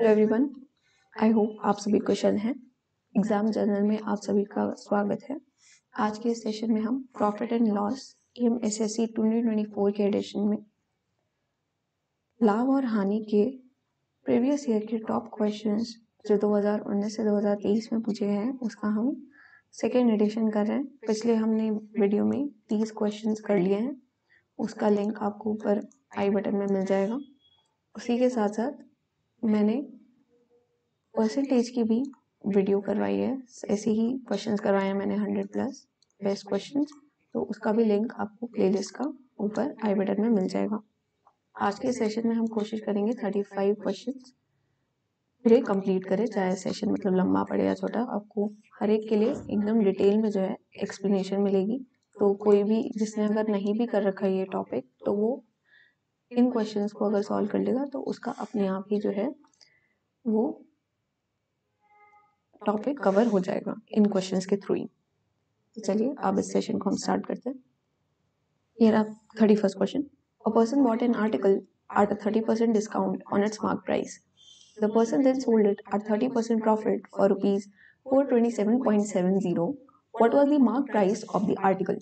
Hello everyone, I hope आप सभी कुशल हैं। एग्जाम जर्नल में आप सभी का स्वागत है। आज के इस सेशन में हम प्रॉफिट एंड लॉस एमएसएससी 2024 के एडिशन में लाभ और हानि के प्रीवियस ईयर के टॉप क्वेश्चंस जो 2019 से 2023 में पूछे गए हैं उसका हम सेकेंड एडिशन कर रहे हैं। पिछले हमने वीडियो में 30 क्वेश्चंस कर लिए हैं, उसका लिंक आपको ऊपर आई बटन में मिल जाएगा। उसी के साथ साथ मैंने परसेंटेज की भी वीडियो करवाई है, ऐसे ही क्वेश्चंस करवाए हैं मैंने 100+ बेस्ट क्वेश्चंस, तो उसका भी लिंक आपको प्लेलिस्ट का ऊपर आई बटन में मिल जाएगा। आज के सेशन में हम कोशिश करेंगे 35 क्वेश्चंस पूरे कंप्लीट करें, चाहे सेशन मतलब लंबा पड़े या छोटा। आपको हर एक के लिए एकदम डिटेल में जो है एक्सप्लेनेशन मिलेगी, तो कोई भी जिसने अगर नहीं भी कर रखा ये टॉपिक तो वो इन क्वेश्चंस को अगर सॉल्व कर लेगा तो उसका अपने आप ही जो है वो टॉपिक कवर हो जाएगा इन क्वेश्चंस के थ्रू ही। तो चलिए अब इस सेशन को हम स्टार्ट करते हैं। Here are 31st question. A person bought an article at a 30% discount on its mark price. The person then sold it at 30% profit for rupees 427.70. What was the mark price of the article?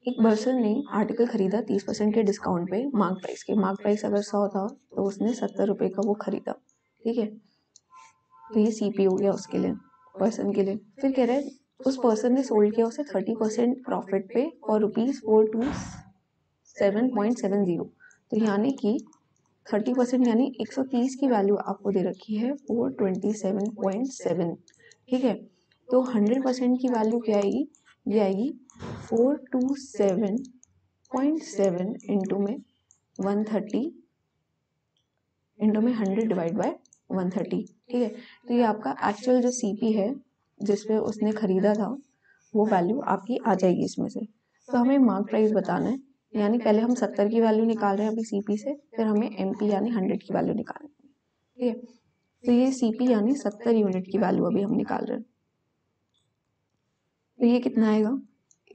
एक person ने article खरीदा 30% के discount पे mark price के। Mark price अगर 100 था तो उसने 70 रुपए का वो खरीदा, ठीक है। तो ये सीपी हो गया उसके लिए, पर्सन के लिए। फिर कह रहे हैं उस पर्सन ने सोल्ड किया उसे 30% प्रॉफिट पे और रुपीज 427.70। तो यानी कि 30% यानी 130 की वैल्यू आपको दे रखी है 427.7, ठीक है। तो 100% की वैल्यू क्या आएगी? ये आएगी 427.7 इंटू में 130 इंटू में 100 डिवाइड बाय 130, ठीक है। तो ये आपका एक्चुअल जो सीपी है जिसपे उसने खरीदा था वो वैल्यू आपकी आ जाएगी इसमें से। तो हमें मार्क प्राइस बताना है, यानी पहले हम 70 की वैल्यू निकाल रहे हैं अभी सीपी से, फिर हमें एमपी यानी 100 की वैल्यू निकालनी है, ठीक है। तो ये सीपी यानी 70 यूनिट की वैल्यू अभी हम निकाल रहे हैं। तो ये कितना आएगा?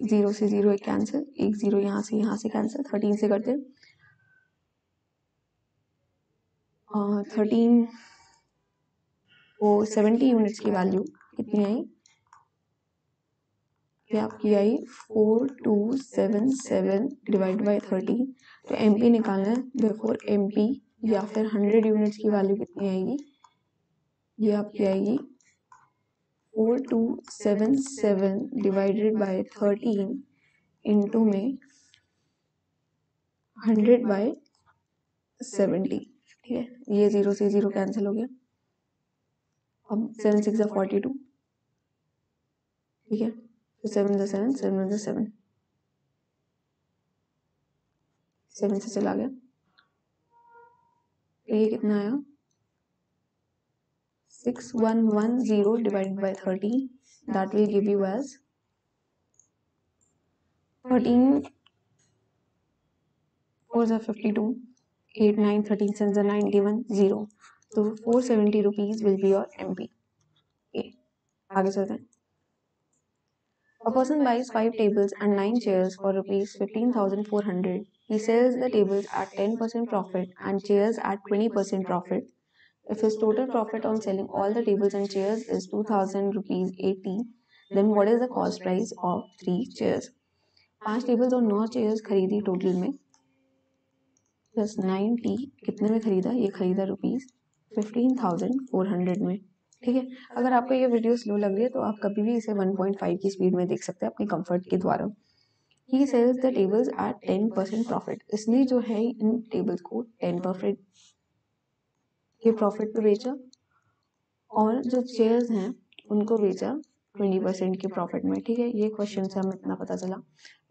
0 से 0 एक कैंसिल, एक 0 यहाँ से कैंसिल, 13 से करते 13 वो 70 यूनिट्स की वैल्यू कितनी आई? ये आपकी आई 4277 डिवाइड बाई 30। तो एमपी निकालना है, देयरफॉर एमपी या फिर 100 यूनिट्स की वैल्यू कितनी आएगी? ये आपकी आएगी 4277 डिवाइडेड बाय 13 इंटू में 100 बाय 70, ठीक है। ये 0 से 0 कैंसिल हो गया। अब 7 6 42, ठीक है। 7 7 7 7 7 से चला गया। तो ये कितना आया? 6110 divided by 30, that will give you as 13 4 52, 8 9 13 7 9 given 0. So 470 rupees will be your MP. Okay. आगे चलते हैं। A person buys 5 tables and 9 chairs for rupees 15,400. He sells the tables at 10% profit and chairs at 20% profit. If his total profit on selling all the tables and chairs is 2,000 rupees 80, then what is the cost price of 3 chairs? 5 tables और 9 chairs खरीदी total में, plus 90 कितने में खरीदा? ये खरीदा rupees 15,400 में, ठीक है। अगर आपको ये वीडियो स्लो लग रही है तो आप कभी भी इसे 1.5 की स्पीड में देख सकते हैं अपने कंफर्ट के द्वारा। He sells the tables at 10% profit. इसने जो है इन टेबल्स को 10% के प्रॉफिट पे बेचा और जो चेयर्स हैं उनको बेचा 20% के प्रॉफिट में, ठीक है। ये क्वेश्चन से हमें इतना पता चला।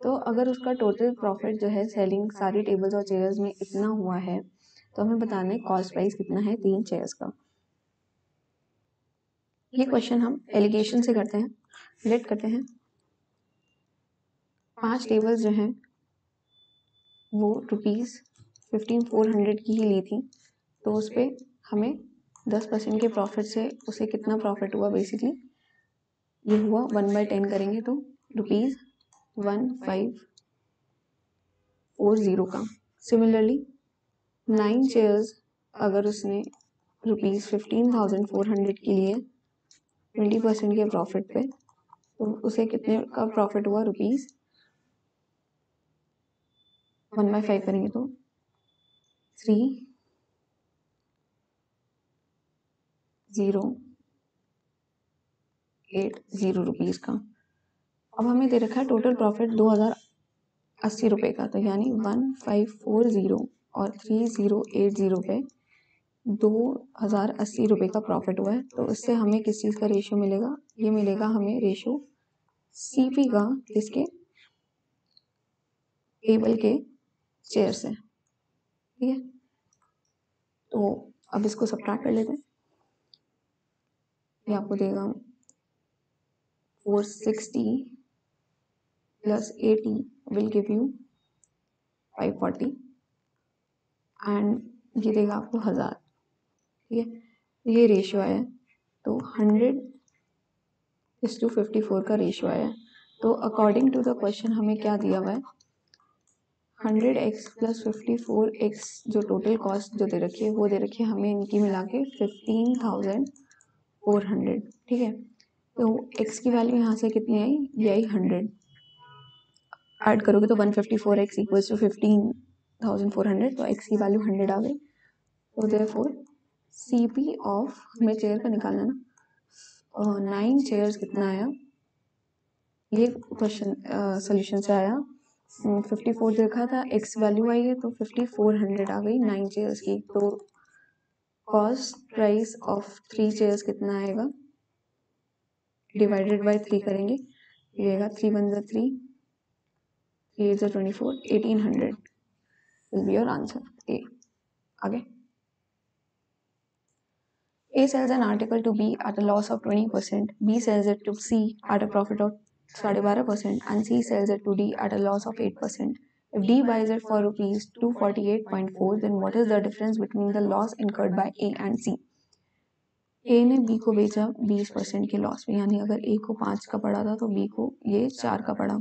तो अगर उसका टोटल प्रॉफिट जो है सेलिंग सारी टेबल्स और चेयर्स में इतना हुआ है तो हमें बताना है कॉस्ट प्राइस कितना है 3 चेयर्स का। ये क्वेश्चन हम एलिगेशन से करते हैं, लेट करते हैं। 5 टेबल्स जो हैं वो रुपीज 15,400 की ही ली थी, तो उस पर हमें 10% के प्रॉफिट से उसे कितना प्रॉफिट हुआ? बेसिकली ये हुआ 1/10 करेंगे तो रुपीज 1540 का। सिमिलरली 9 चेयर्स अगर उसने ₹15,400 के लिए 20% के प्रॉफिट पे, तो उसे कितने का प्रॉफिट हुआ? ₹1/5 करेंगे तो 3080 रुपीज़ का। अब हमें दे रखा है टोटल प्रॉफिट ₹2080 का, तो यानी 1540 और 3080 पे ₹2080 का प्रॉफिट हुआ है। तो इससे हमें किस चीज़ का रेशियो मिलेगा? ये मिलेगा हमें रेशियो CP का, किसके? टेबल के शेयर से, ठीक है। तो अब इसको सब्ट्रैक्ट कर लेते हैं। ये आपको देगा 460 + 80 will give you 540 एंड ये देगा आपको 1000, ठीक है। ये रेशियो आया, तो 100:54 का रेशियो आया। तो अकॉर्डिंग टू द क्वेश्चन हमें क्या दिया हुआ है? 100x + 54x जो टोटल कॉस्ट जो दे रखी है वो दे रखी है हमें इनकी मिला के 15,400, ठीक है। तो x की वैल्यू यहाँ से कितनी आई? ये आई 100। ऐड करोगे तो 154x = 15,400, तो x की वैल्यू 100 आ गई। तो देयरफॉर CP ऑफ, हमें चेयर का निकालना ना, 9 चेयर्स कितना आया? ये क्वेश्चन सोल्यूशन से आया। 54 देखा था, x वैल्यू आई है तो 5400 आ गई 9 चेयर्स की। तो कॉस्ट प्राइस ऑफ 3 चेयर्स कितना आएगा? डिवाइडेड बाय 3 करेंगे, ये आएगा 3 × 1 = 3, 3 × 8 = 24, 1800 will be your answer A। आगे, A sells an article to B at a loss of 20%, B sells it to C at a profit of 12.5%, and C sells it to D at a loss of 8%. If D buys it for ₹248.4, then what is the difference between the loss incurred by A and C? A ने B को बेचा 20% के loss में, यानी अगर A को 5 का पड़ा था तो B को ये 4 का पड़ा।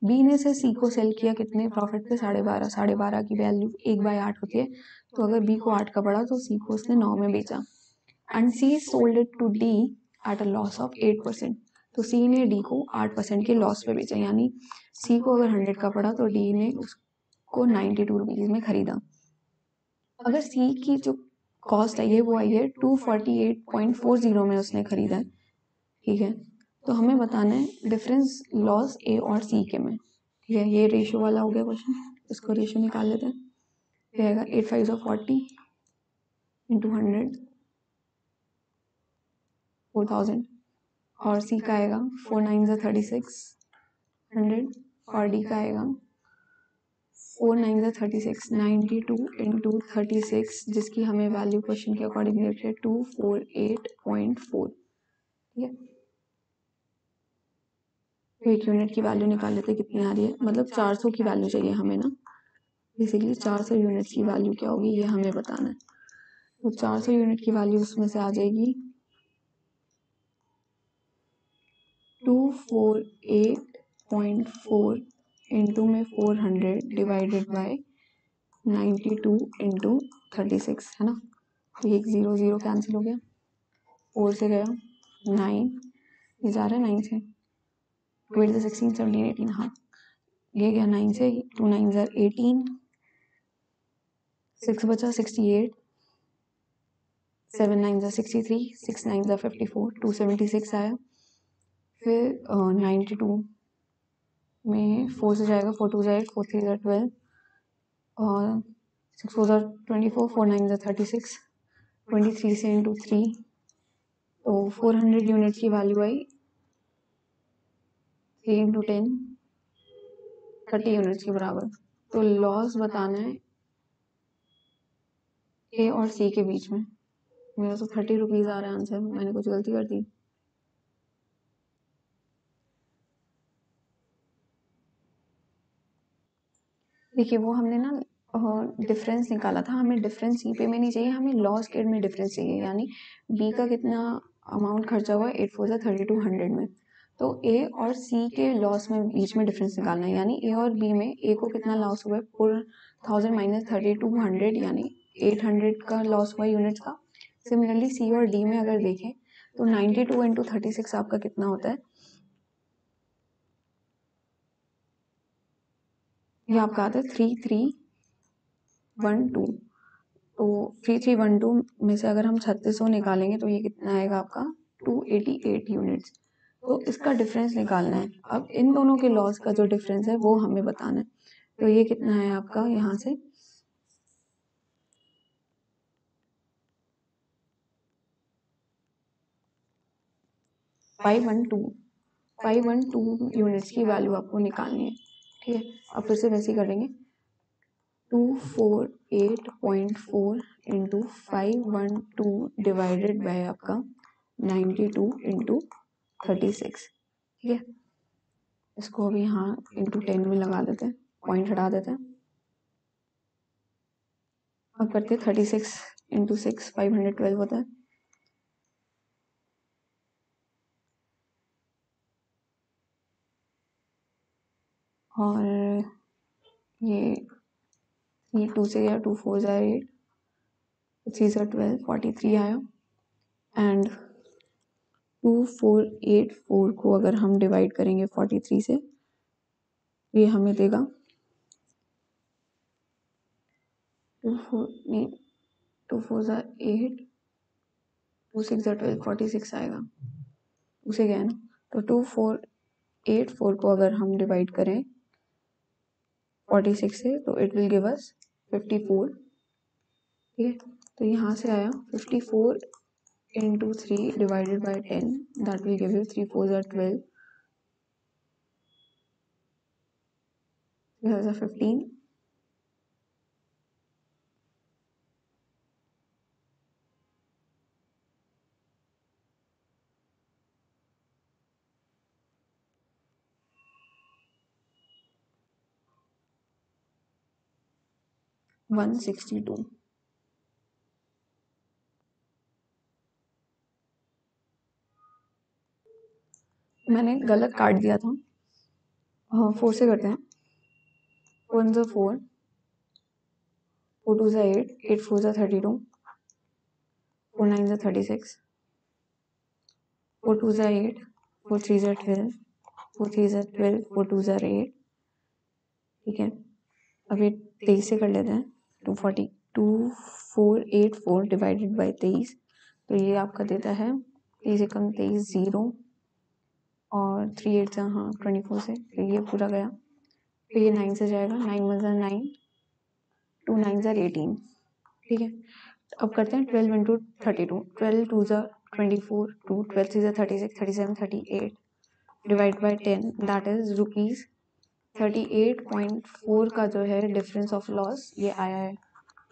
B ने से C को सेल किया कितने प्रॉफिट पे? 12.5। 12.5 की वैल्यू 1/8 होती है, तो अगर B को 8 का पड़ा तो C को उसने 9 में बेचा। And C sold it to D at a loss of 8%, तो C ने D को 8% के लॉस पे बेचा, यानी C को अगर 100 का पड़ा तो D ने उसको 92 रुपीज़ में खरीदा। अगर C की जो कॉस्ट आई है वो आई है 248.40 में उसने खरीदा, ठीक है। तो हमें बताना है डिफरेंस लॉस A और C के में, ठीक है। ये रेशियो वाला हो गया क्वेश्चन, इसको रेशियो निकाल लेते हैं। ये आएगा 8 5 40 × 100 4000, और C का आएगा 4 9 36 100, और D का आएगा 4 9 36 92 × 36, जिसकी हमें वैल्यू क्वेश्चन के अकॉर्डिंग दे रखी है 248.4, ठीक है। तो 1 यूनिट की वैल्यू निकाल लेते कितनी आ रही है, मतलब 400 की वैल्यू चाहिए हमें ना, बेसिकली 400 यूनिट की वैल्यू क्या होगी ये हमें बताना है। तो 400 यूनिट की वैल्यू उसमें से आ जाएगी 248.4 इंटू में 400 डिवाइडेड बाय 92 × 36, है ना। तो एक 0 0 कैंसिल हो गया, 4 से गया 9, ये जा रहा है 9 से, 12 16 17 18, हाँ ये गया 9 से, 2 9 18, 6 बचा 68, 7 9 63, 6 9 54, 276 आया। फिर 92 में 4 से जाएगा, 4 2 8, 4 3 12, और 6 4 24, 4 9 36, 23 से इंटू 3, तो 400 यूनिट की वैल्यू आई 3 × 10 30 यूनिट्स के बराबर। तो लॉस बताना है A और C के बीच में। मेरा तो 30 रुपीज़ आ रहा है आंसर, मैंने कुछ गलती कर दी? देखिए वो हमने ना डिफरेंस निकाला था, हमें डिफरेंस C पे में नहीं चाहिए, हमें लॉस के में डिफरेंस चाहिए, यानी B का कितना अमाउंट खर्चा हुआ है 8 4 32 100 में, तो A और C के लॉस में बीच में डिफरेंस निकालना है, यानी A और B में A को कितना लॉस हुआ है 4000 - 32 100, यानी 800 का लॉस हुआ यूनिट्स का। सिमिलरली सी और डी में अगर देखें तो 92 इंटू 36 आपका कितना होता है, ये आपका आता है 3312। तो 3312 में से अगर हम 3600 निकालेंगे तो ये कितना आएगा आपका 288 यूनिट्स। तो इसका डिफरेंस निकालना है। अब इन दोनों के लॉस का जो डिफरेंस है वो हमें बताना है। तो ये कितना है आपका यहाँ से 512 यूनिट्स की वैल्यू आपको निकालनी है। ठीक है, अब फिर से वैसे ही करेंगे। 248.4 इंटू 512 डिवाइडेड बाय आपका 92 इंटू 36। ठीक है, इसको अभी यहाँ इंटू 10 में लगा देते हैं, पॉइंट हटा देते हैं। अब करते हैं 36 इंटू 6, 512 होता है। और ये 2 से गया, 2 4 ज़ा 8, 3 ज़ा 12, 43 आया। एंड 2484 को अगर हम डिवाइड करेंगे 43 से, ये हमें देगा 2 4 ज़ा 8, 2 6 ज़ा 12, 46 आएगा। उसे गया ना, तो 2484 को अगर हम डिवाइड करें 46 से तो इट विल गिव अस 54। ठीक है, तो यहाँ से आया 54 into 3 divided by 10, that will give you 3 4 ज़ा 12, 3 ज़ा 15, $162। मैंने गलत काट दिया था। हाँ, 4 से करते हैं। 1 ज़ा 4, 4 2 ज़ा 8, 8 4 ज़ा 32, 4 9 ज़ा 36, 4 2 ज़ा 8, 4 3 ज़ा 12, 4 3 ज़ा 12, 4 2 ज़ा 8। ठीक है, अभी 23 से कर लेते हैं। 2484 डिवाइडेड बाई 23, तो ये आपका देता है 23 से कम 23 0, और 3 8 ज़ा हाँ 24 से, तो ये पूरा गया। फिर ये 9 से जाएगा, 9 1 ज़ा 9, 2 9 ज़ा 18। ठीक है, अब करते हैं 12 इंटू 32, 12 2 ज़ा 24, 2 12 3 ज़ा 36, 37 38 divide by 10, that is rupees 38.4 का जो है डिफरेंस ऑफ लॉस ये आया है।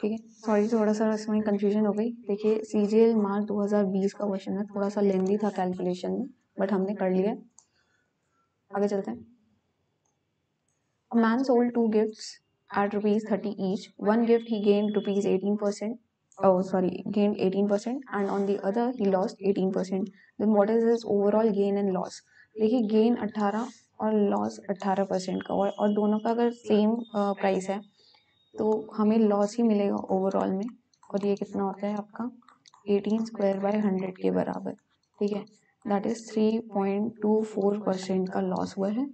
ठीक है, सॉरी थोड़ा सा इसमें कंफ्यूजन हो गई। देखिए सीजीएल मार्च 2020 का क्वेश्चन है, थोड़ा सा लेंदी था कैलकुलेशन में, बट हमने कर लिया। आगे चलते हैं। A man sold 2 gifts at rupees 30 each. One gift he gained rupees 18%. Oh, sorry, gained 18%, and on the other he lost 18%. Then what is his overall gain and loss? देखिए gain 18 और loss 18% का, और दोनों का अगर same price है तो हमें लॉस ही मिलेगा ओवरऑल में। और ये कितना होता है आपका 18 स्क्वायर बाय 100 के बराबर। ठीक है, दैट इज 3.24% का लॉस हुआ है।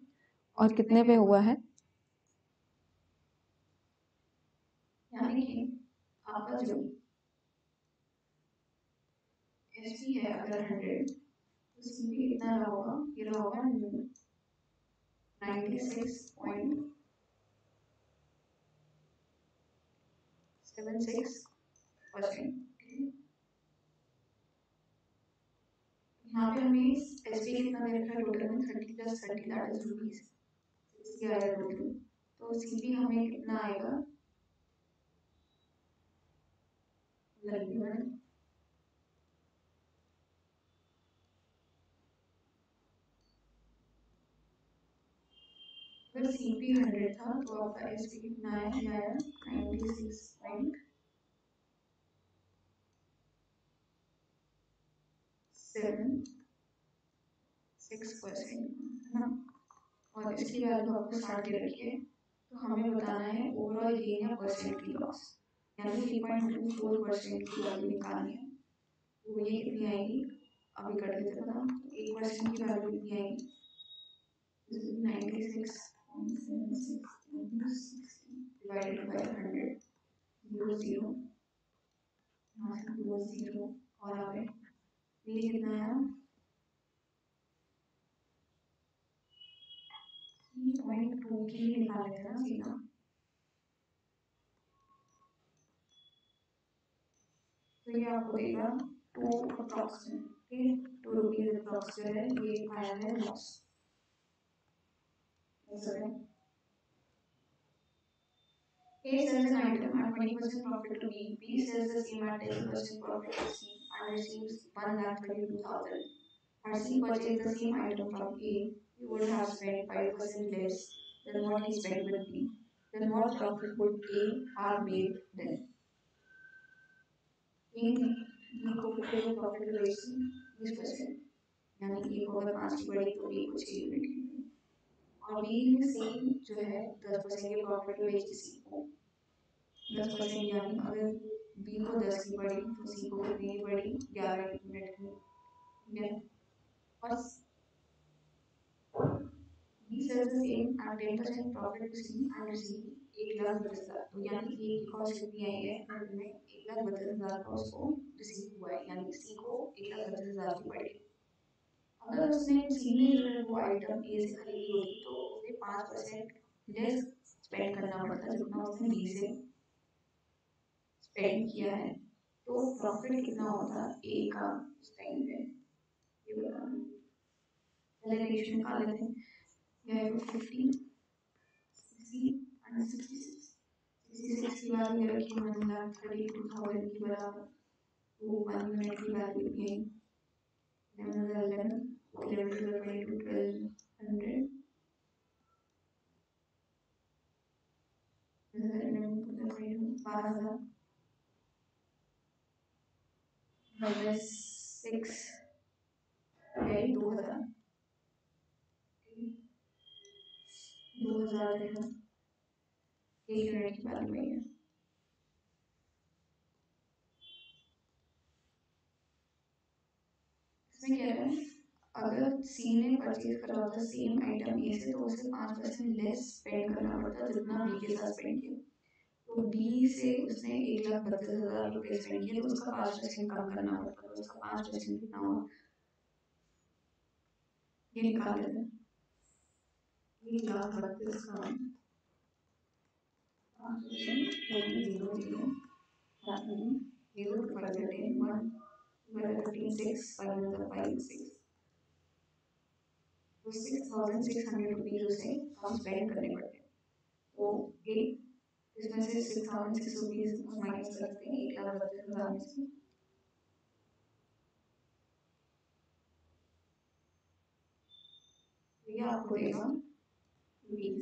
और कितने पे हुआ है, यानी कि आपका जो एसपी है अगर 100, तो सीपी कितना रहा होगा, ये रहा होगा 96.76%। यहाँ पे हमें एसपी कितना दे रखा है टोटल में, 30 प्लस 30 दैट इज रुपीज 60 आया टोटल। तो सीपी हमें कितना आएगा, लगभग अगर सीपी 100 था तो आपका एसपी कितना आया, ये आया 96.76% है ना। और इसकी वैल्यू आपको 60 दे रखी है, तो हमें बताना है ओवरऑल गेन या परसेंट की लॉस, यानी 3.24% की वैल्यू निकालनी है। तो ये कितनी आएगी, अभी कर देते हैं पता, 1% की वैल्यू कितनी आएगी, 96.76 डिवाइडेड बाय 100, 0 0 यहाँ से 2 0 और आ गए, ये कितना आया 3.2 के लिए निकाल लेते हैं ना सीधा। तो ये आपको देगा 2 अप्रॉक्सीमेट, ठीक है, 2 रुपीज अप्रॉक्स जो है ये आया है loss. A sells an item at 20% profit to B. B sells the same at 10% profit to C and receives 1,32,000. Had C purchased the same item from A, he would have spent 5% less than what he spent with B. Then what profit would A have made then? A ने B को फिर वो profit बेची 20%, यानी A को अगर 5 की पड़ी तो B को 6 यूनिट की पड़ी, और B ने सेम जो है 10% के प्रॉफिट में बेची C को 10%, यानी अगर B को 10 की पड़ी तो C को कितनी की पड़ी 11 यूनिट की, ठीक है। और B sells the same at 10% profit to C and receive 1,32,000, तो यानी A की कॉस्ट कितनी आई है अंत में 1,32,000 का उसको रिसीव हुआ है, यानी C को 1,32,000 की पड़ी। अगर उसने C ने जो है वो आइटम A से खरीदी होती तो उसे 5% लेस स्पेंड करना पड़ता जितना उसने B से स्पेंड किया है, तो प्रॉफिट कितना होता ए का उस टाइम पे, ये बताना। पहले रेशियो निकाल लेते हैं, यह है 50 60 एंड 66, 66 की वैल्यू ये रखी 1,32,000 की बराबर, तो 1 यूनिट की वैल्यू ये 11,11 11 to the 22 1200 12,000 बाय 6 है 2,000, 2,000 देखो एक यूनिट की वैल्यू है। इसमें क्या है, अगर सी ने परचेज करा होता सेम आइटम ए से तो उसे 5% लेस स्पेंड करना पड़ता जितना बी के साथ स्पेंड किया, तो बी से उसने 1,32,000 रुपये स्पेंड किए तो उसका 5% कम करना पड़ता, तो उसका 5% कितना हुआ ये निकाल लेते हैं, 1,32,000 का 5% 0 0 that means 0 to 5 13 1 15 6 5 another 5 6, तो 6,600 रुपीज उसे हम स्पेंड करने पड़ते हैं, तो एक इसमें से 6,600 रुपीज माइनस करते हैं 1,32,000 में से, तो ये आपको देगा रुपीज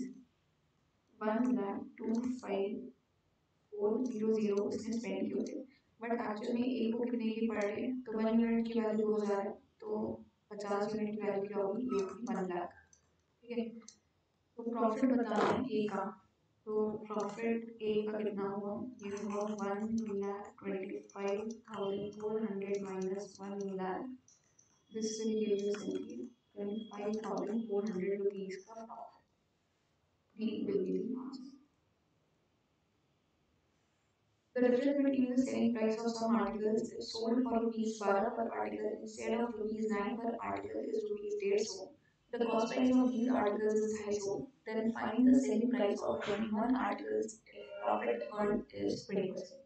1,02,5,400 उसने स्पेंड किए थे, बट एक्चुअल में एक को कितने की पड़ रही है, तो 1 यूनिट की वैल्यू 2,000 है, तो 50 यूनिट की वैल्यू क्या होगी, ये होगी 1 लाख, ठीक है। तो प्रॉफिट बताना है ए का, तो प्रॉफिट ए का कितना हुआ, ये हुआ 1,25,400 minus 1 lakh, this will give you simply 25,400 rupees का profit, D will be the answer. The difference between the selling price of some articles if sold for rupees 12 per article instead of rupees 9 per article is rupees 150. The cost price of these articles is 250. Then find the selling price of 21 articles if profit earned is 20%.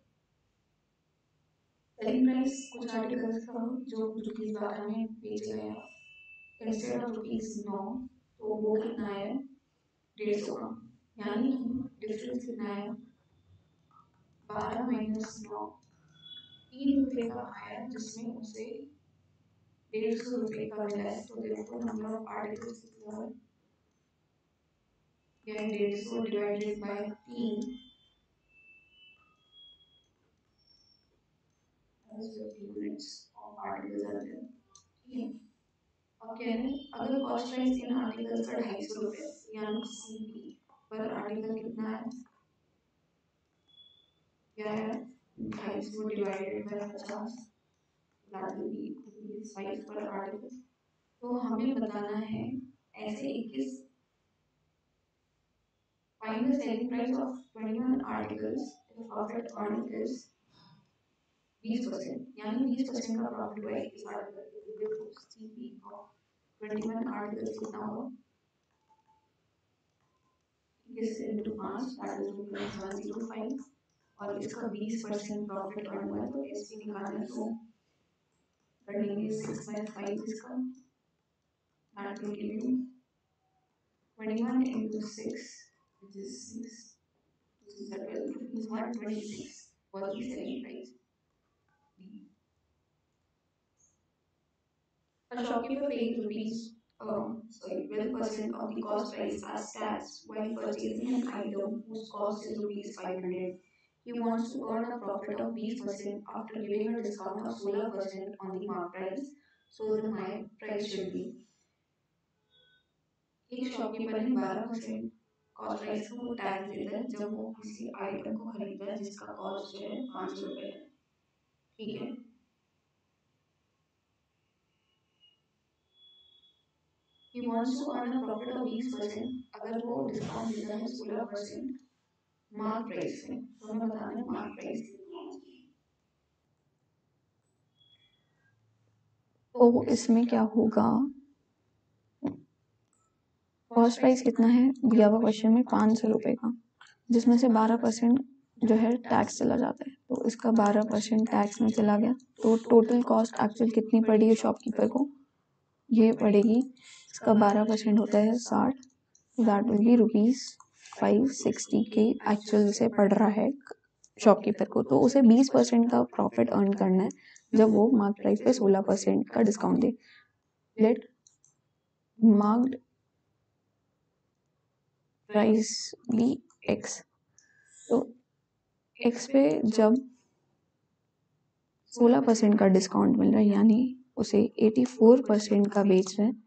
Selling price कुछ articles का जो rupees 12 में बेचे गए हैं instead of rupees 9, तो वो कितना है 150 का, यानी कि डिफरेंस कितना है 12 माइनस 9, 3 रुपये का आया जिसमें उसे 150 रुपये का मिला है, तो देखो नंबर ऑफ आर्टिकल्स कितना है, यह 150 divided by 3 units of articles are there, ठीक है। अब कह रहे हैं अगर कॉस्ट प्राइस इन आर्टिकल्स का 250 रुपये यानी सीपी पर आर्टिकल कितना है क्या है 28 को divided by 50, that will be ₹5 पर आर्टिकल। तो हमें बताना है ऐसे 21 find the selling price of 21 articles if profit earning is 20%, यानी 20% का प्रॉफिट हुआ 21 आर्टिकल, सीपी ऑफ 21 आर्टिकल्स कितना होगा, 21 into 5 दैट इज 105, और इसका 20% प्रॉफिट अर्न हुआ है तो एसपी निकालना है तो कर लेंगे 6/5 इसका, that will give you 21 into 6 which is 6, this is the 12 rupees 126 was the selling price. A shopkeeper pays rupees 12% of the cost price as tax while purchasing an item whose cost is rupees 500. He wants to earn a profit of 20% after giving a discount of 16% on the mark price. So the my price should be, एक shopkeeper ने 12% cost price का वो tax देता है जब वो किसी item को खरीदता है जिसका कॉस्ट जो है 500 रुपये है, ठीक है। He wants to earn a profit of 20% अगर वो डिस्काउंट देता है 16% मार्क प्राइस पे, तो हमें बताना है मार्क प्राइस। तो इसमें क्या होगा, कॉस्ट प्राइस कितना है दिया हुआ क्वेश्चन में 500 रुपये का, जिसमें से 12% जो है टैक्स चला जाता है, तो इसका 12% टैक्स में चला गया, तो टोटल कॉस्ट एक्चुअल कितनी पड़ी है शॉपकीपर को, ये पड़ेगी, इसका 12% होता है 60, दैट विल बी ₹560 के एक्चुअल से पड़ रहा है शॉपकीपर को, तो उसे 20% का प्रॉफिट अर्न करना है जब वो मार्क प्राइस पे 16% का डिस्काउंट दे। Let marked price be X, तो एक्स पे जब 16% का डिस्काउंट मिल रहा है यानी उसे 84% का बेच रहे हैं,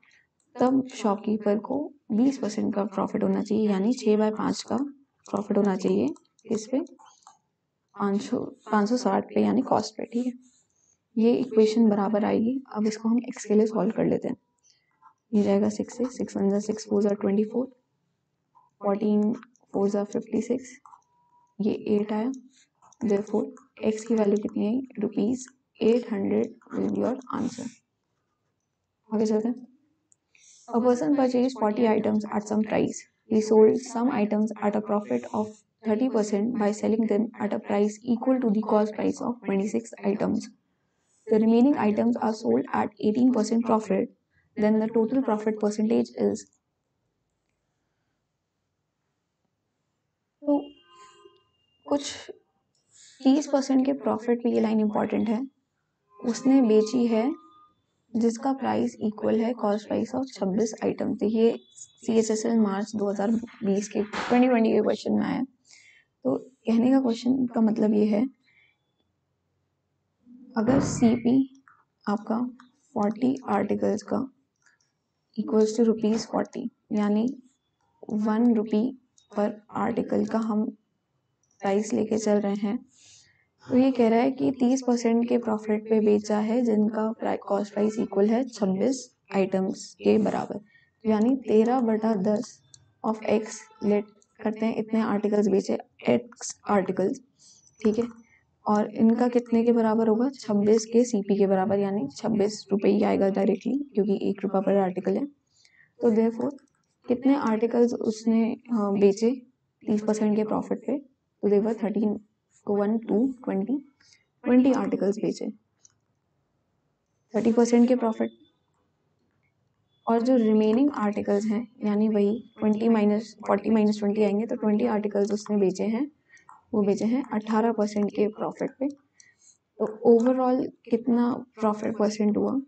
तब शॉपकीपर को 20% का प्रॉफिट होना चाहिए, यानी 6/5 का प्रॉफिट होना चाहिए इस पे 560 पे यानी कॉस्ट पे, ठीक है। ये इक्वेशन बराबर आएगी। अब इसको हम एक्स के लिए सॉल्व कर लेते हैं। ये जाएगा 6 से 6 1 जा 6 4 जा 24, 14 4 जा 56, ये 8 आया। देयरफॉर एक्स की वैल्यू कितनी है, ₹800 विल बी योर आंसर। आगे चलते हैं। A person purchased 40 items at some price. He sold some items at a profit of 30% by selling them at a price equal to the cost price of 26 items. The remaining items are sold at 18% profit. Then the total profit percentage is. तो कुछ 30% के profit पे ये line important है। उसने बेची है जिसका प्राइस इक्वल है कॉस्ट प्राइस ऑफ 26 आइटम। तो ये CHSL मार्च 2020 के 2020 के क्वेश्चन में आया। तो कहने का क्वेश्चन का मतलब ये है, अगर CP आपका 40 आर्टिकल्स का इक्वल्स टू ₹40, यानी 1 रुपी पर आर्टिकल का हम प्राइस लेके चल रहे हैं, तो ये कह रहा है कि 30% के प्रॉफिट पे बेचा है जिनका कॉस्ट प्राइस इक्वल है 26 आइटम्स के बराबर, यानी 13/10 ऑफ एक्स। लेट करते हैं इतने आर्टिकल्स बेचे, एक्स आर्टिकल्स, ठीक है, और इनका कितने के बराबर होगा, 26 के CP के बराबर, यानी 26 रुपये ही आएगा डायरेक्टली क्योंकि 1 रुपये पर आर्टिकल है। तो देयरफॉर कितने आर्टिकल्स उसने बेचे 30% के प्रॉफिट पे, तो देवर 13 को 1 2 20 आर्टिकल्स बेचे 30% के प्रॉफिट, और जो रिमेनिंग आर्टिकल्स हैं यानी वही 40 माइनस 20 आएंगे, तो 20 आर्टिकल्स उसने बेचे हैं, वो बेचे हैं 18% के प्रॉफिट पे। तो ओवरऑल कितना प्रॉफिट परसेंट हुआ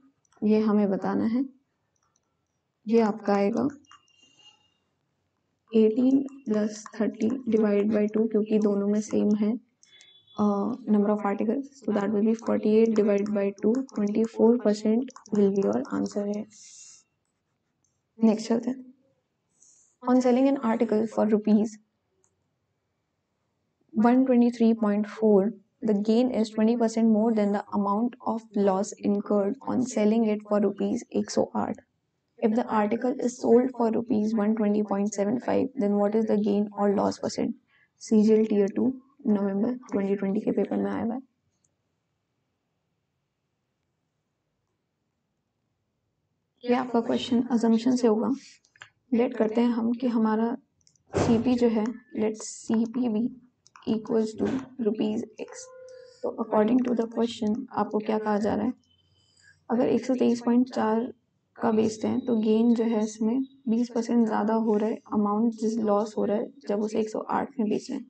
ये हमें बताना है। ये आपका आएगा 18 + 30 डिवाइड बाई 2, क्योंकि दोनों में सेम है number of articles, so that will be 48 divided by 2, 24% will be your answer है। नेक्स्ट चलते हैं। On selling an article for rupees 123.4, the gain is 20% more than the amount of loss incurred on selling it for rupees 108. If the article is sold for rupees 120.75, then what is the gain or loss percent? CGL Tier 2 नवंबर 2020 के paper में आया हुआ है। ये आपका question assumption से होगा। Late करते हैं हम कि हमारा CP जो है, let CP be equals to rupees x। तो अकॉर्डिंग टू द क्वेश्चन आपको क्या कहा जा रहा है, अगर 123.4 का बेचते हैं तो गेन जो है इसमें 20% ज़्यादा हो रहा है अमाउंट जिस लॉस हो रहा है जब उसे 108 में बेच रहे हैं।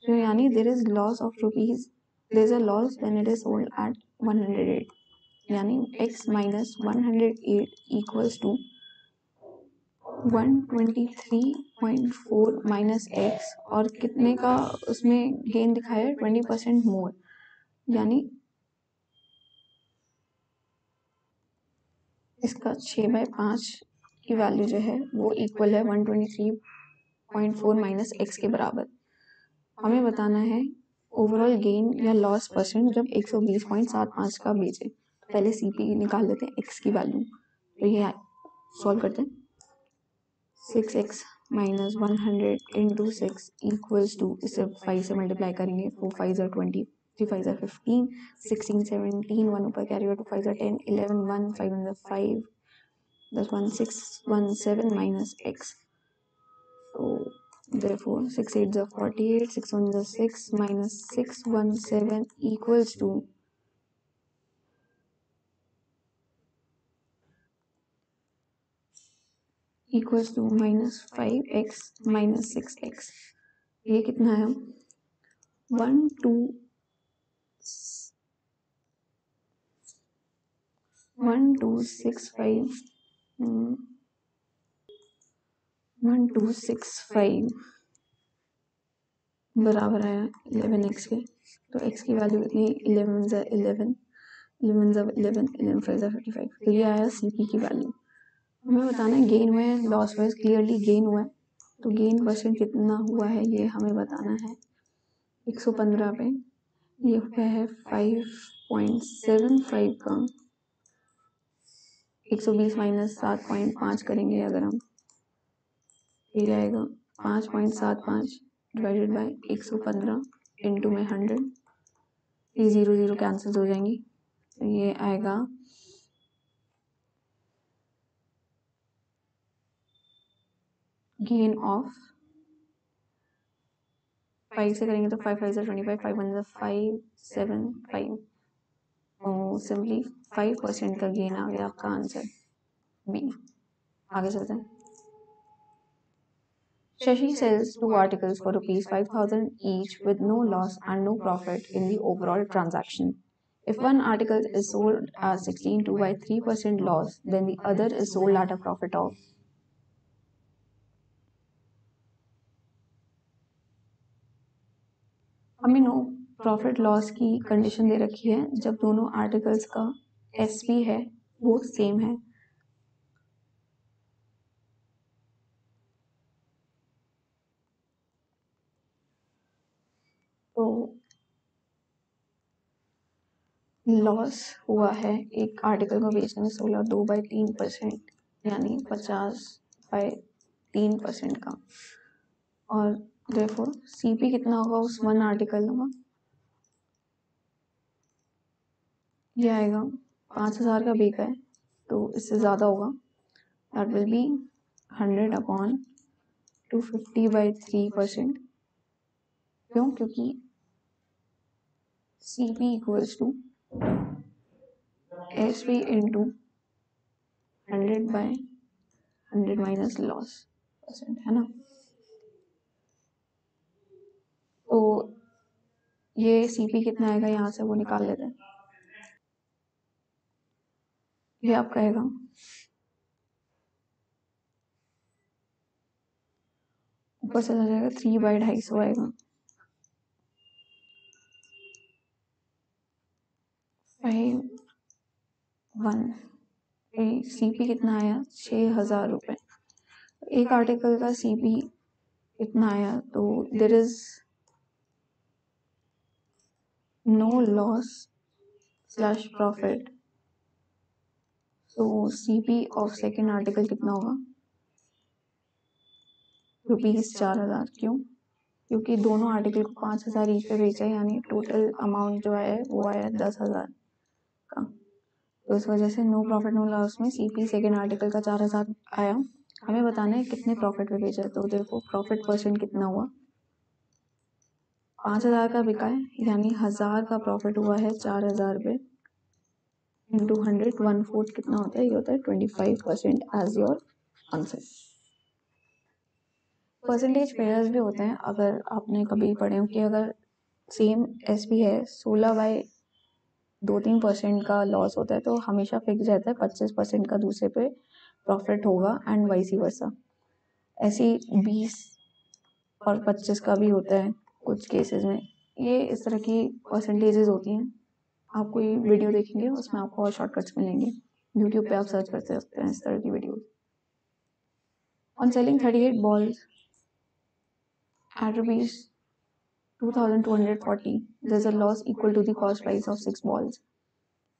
तो यानी there is loss of rupees, there is a loss when it is sold at 108, यानी x minus 108 equals to 123.4 minus x, और कितने का उसमें गेन दिखाया है, 20% मोर, यानी इसका 6/5 की वैल्यू जो है वो इक्वल है 123.4 माइनस एक्स के बराबर। हमें बताना है ओवरऑल गेन या लॉस परसेंट जब 120.75 का बेचे। पहले CP निकाल लेते हैं x की वैल्यू, तो ये सॉल्व करते हैं। 6x minus 100 into 6 equals to, इसे 5 से मल्टीप्लाई करेंगे, 4 5 20, 3 5 15, 16 17, 1 ऊपर कैरी 2 5 10, 11 1 5 5, 10 1 6 1 7 माइनस x। तो therefore 6 8 48, 6 1 6 minus 617 equals to minus 5x minus 6x। ये कितना है, 1265 बराबर आया 11x के। तो x की वैल्यू कितनी, 11 11, 11 11, 11 5 55। तो ये आया CP की वैल्यू। हमें बताना है गेन हुआ है लॉस हुआ है, क्लियरली गेन हुआ है, तो गेन परसेंट कितना हुआ है ये हमें बताना है। 115 पे ये हुआ है 5.75 का, 120 माइनस 7.5 करेंगे अगर हम, ये आएगा 5.75 डिवाइडेड बाय 115 इंटू में 100, ये 0 0 कैंसिल हो जाएंगी, तो ये आएगा गेन ऑफ 5 से करेंगे तो 5 5 25, 5 1 5 7 5, सिंपली 5% का गेन आ गया आपका आंसर बी। आगे चलते हैं। Shashi sells 2 articles for rupees 5,000 each with no loss and no profit in the overall transaction. If one article is sold at 16 by 3% loss, then the other is sold at a profit of, हमें no profit loss की condition दे रखी है जब दोनों articles का SP है वो same है। तो लॉस हुआ है एक आर्टिकल को बेचने में 16/2/3%, यानी 50/3% का, और therefore CP कितना होगा उस वन आर्टिकल का, ये आएगा 5,000 का बिका है तो इससे ज़्यादा होगा, दैट विल बी 100/250/3%। क्यों, क्योंकि CP equals to SP into 100/100 minus loss percent, है ना। तो ये CP कितना आएगा यहाँ से वो निकाल लेते हैं। ये आपका आएगा ऊपर से जाएगा 3/250 आएगा, 5 1, CP कितना आया 6,000 रुपये। एक आर्टिकल का CP इतना आया, तो there is no loss slash profit. तो CP ऑफ सेकेंड आर्टिकल कितना होगा? ₹4,000। क्यों? क्योंकि दोनों आर्टिकल को 5,000 ईच पे बेचा है, यानी टोटल अमाउंट जो है वो आया 10,000 का। तो इस वजह से नो प्रॉफिट नो लॉस में CP सेकेंड आर्टिकल का 4,000 आया। हमें बताना है कितने प्रॉफिट पे बेचा है। तो देखो प्रॉफिट परसेंट कितना हुआ, 5,000 का बिका है, यानी 1,000 का प्रॉफिट हुआ है 4,000 पे इंटू 100, 1/4 कितना होता है? ये होता है 25% as your answer. Percentage pairs भी होते हैं, अगर आपने कभी पढ़े हो कि अगर सेम SP है 16/2-3% का लॉस होता है, तो हमेशा फिक्स रहता है 25% का दूसरे पे प्रॉफिट होगा एंड वाइस वर्सा। ऐसे 20 और 25 का भी होता है कुछ केसेस में। ये इस तरह की परसेंटेजेस होती हैं। आप कोई वीडियो देखेंगे उसमें आपको और शॉर्टकट्स मिलेंगे, यूट्यूब पे आप सर्च कर सकते हैं इस तरह की video. On selling 38 balls at ₹2,240, there's a loss equal to the cost price of 6 balls.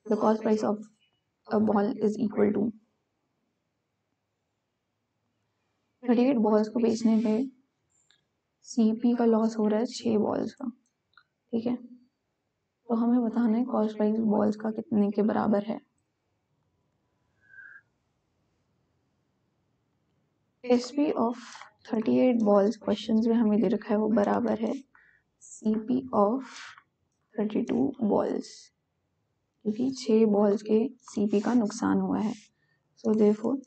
The cost price of a ball is equal to 38 balls को बेचने पे CP का लॉस हो रहा है 6 balls का, ठीक है। तो हमें बताना है कॉस्ट प्राइस बॉल्स का कितने के बराबर है। SP ऑफ 38 balls क्वेश्चंस में हमें दे रखा है वो बराबर है CP ऑफ 32 balls, क्योंकि 6 balls के CP का नुकसान हुआ है। So therefore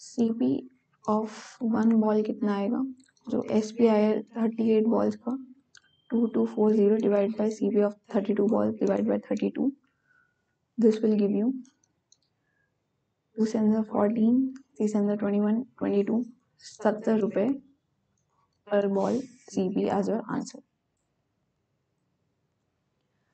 CP of 1 ball कितना आएगा? जो SP आया 38 balls का 2240 divide by CP of 32 balls divide by 32, this will give you 2 7 14, 3 7 21, 22, 70 रुपए per ball CP as your answer.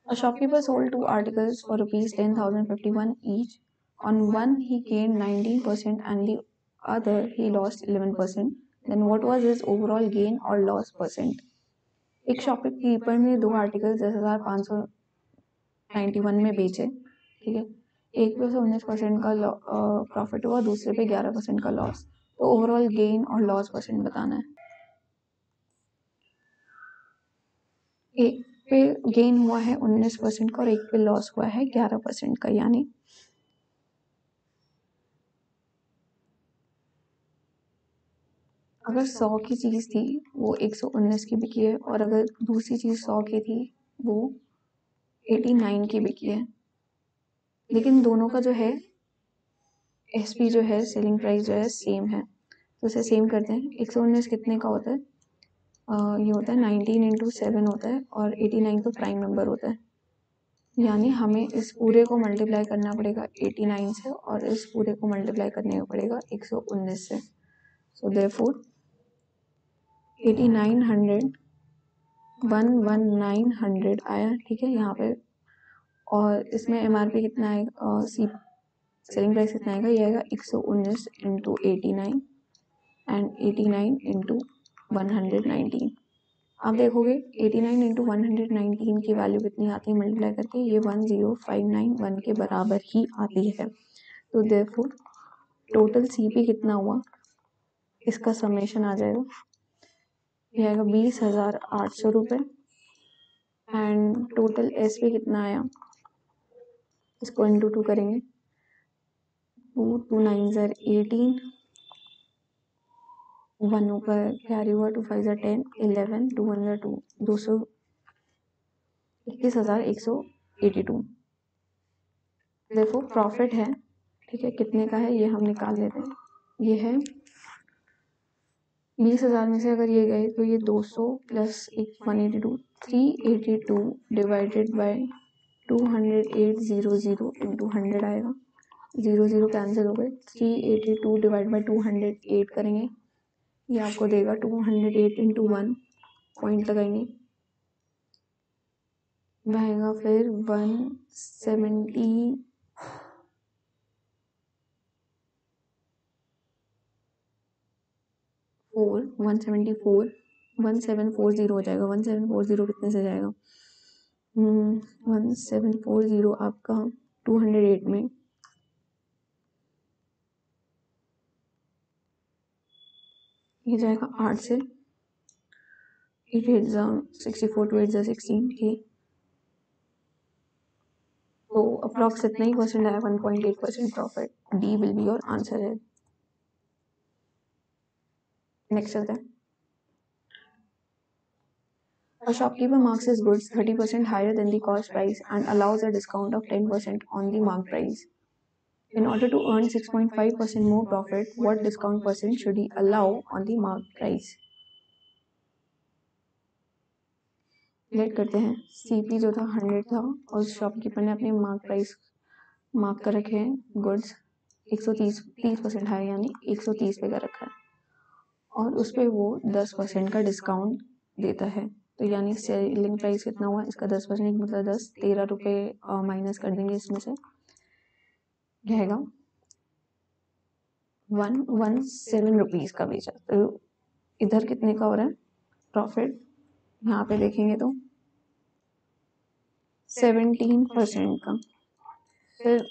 A shopkeeper sold 2 articles for ₹10,051 each. On one he gained 19% and the other he lost 11%. Then what was his overall gain or loss percent? एक shopkeeper ने 2 article 10,591 में बेचे, ठीक है। एक पे 19% का profit हुआ, दूसरे पे 11% का लॉस। तो ओवरऑल गेन और लॉस परसेंट बताना है। एक पे गेन हुआ है 19% का और एक पे लॉस हुआ है 11% का, यानी अगर 100 की चीज़ थी वो 119 की बिकी है, और अगर दूसरी चीज़ 100 की थी वो 89 की बिकी है, लेकिन दोनों का जो है SP जो है सेलिंग प्राइस जो है सेम है। तो उसे सेम करते हैं। 119 कितने का होता है? ये होता है 19 × 7 होता है, और 89 तो प्राइम नंबर होता है, यानी हमें इस पूरे को मल्टीप्लाई करना पड़ेगा 89 से और इस पूरे को मल्टीप्लाई करने का पड़ेगा 119 से। सो देयरफॉर 8900 11900 आया, ठीक है यहाँ पे। और इसमें MRP कितना आएगा, सेलिंग प्राइस कितना आएगा? ये आएगा 119 × 89 एंड 89 × 119। आप देखोगे 89 × 119 की वैल्यू कितनी आती है मल्टीप्लाई करके? ये 10591 के बराबर ही आती है। तो देयरफॉर टोटल CP कितना हुआ, इसका समेशन आ जाएगा, ये आएगा 20,800 रुपये। एंड टोटल SP कितना आया, इसको इंटू 2 करेंगे, 2 2 9 18, 1 ऊपर कैरी हुआ, 2 5 10, 11, 2 1 2, 221,182। देखो प्रॉफिट है, ठीक है, कितने का है ये हम निकाल लेते हैं। ये है 20,000 में से अगर ये गए तो ये 200 प्लस 182, 382 डिवाइडेड बाय 208,000 इंटू 100 आएगा। 0 कैंसिल हो गए, 382 डिवाइड बाय 208 करेंगे, ये आपको देगा 208 इंटू 1, पॉइंट लगाएंगे, आएगा फिर 174 1740 हो जाएगा। 1740 कितने से जाएगा? 1740 आपका 208 में ये जाएगा 8 से 8 8 64 2 8 16 के, तो अप्रॉक्स इतना ही परसेंट आया, 1.8% profit. D will be your answer है। नेक्स्ट चलते हैं। A shopkeeper marks his goods 30% higher than the cost price and allows a discount of 10% on the marked price. In order to earn 6.5% more profit, what discount percent should he allow on the marked price? Let करते हैं। CP जो था 100 था और shopkeeper ने अपने mark price mark कर रखे हैं गुड्स 30% है, यानी 130 पे कर रखा है, और उस पर वो 10% का डिस्काउंट देता है। तो यानी सेलिंग प्राइस कितना हुआ इसका 10%, मतलब 13 रुपये माइनस कर देंगे इसमें से, रहेगा 117 रुपीज का बेचा। तो इधर कितने का हो रहा है प्रॉफिट, यहाँ पे देखेंगे तो 17% का। फिर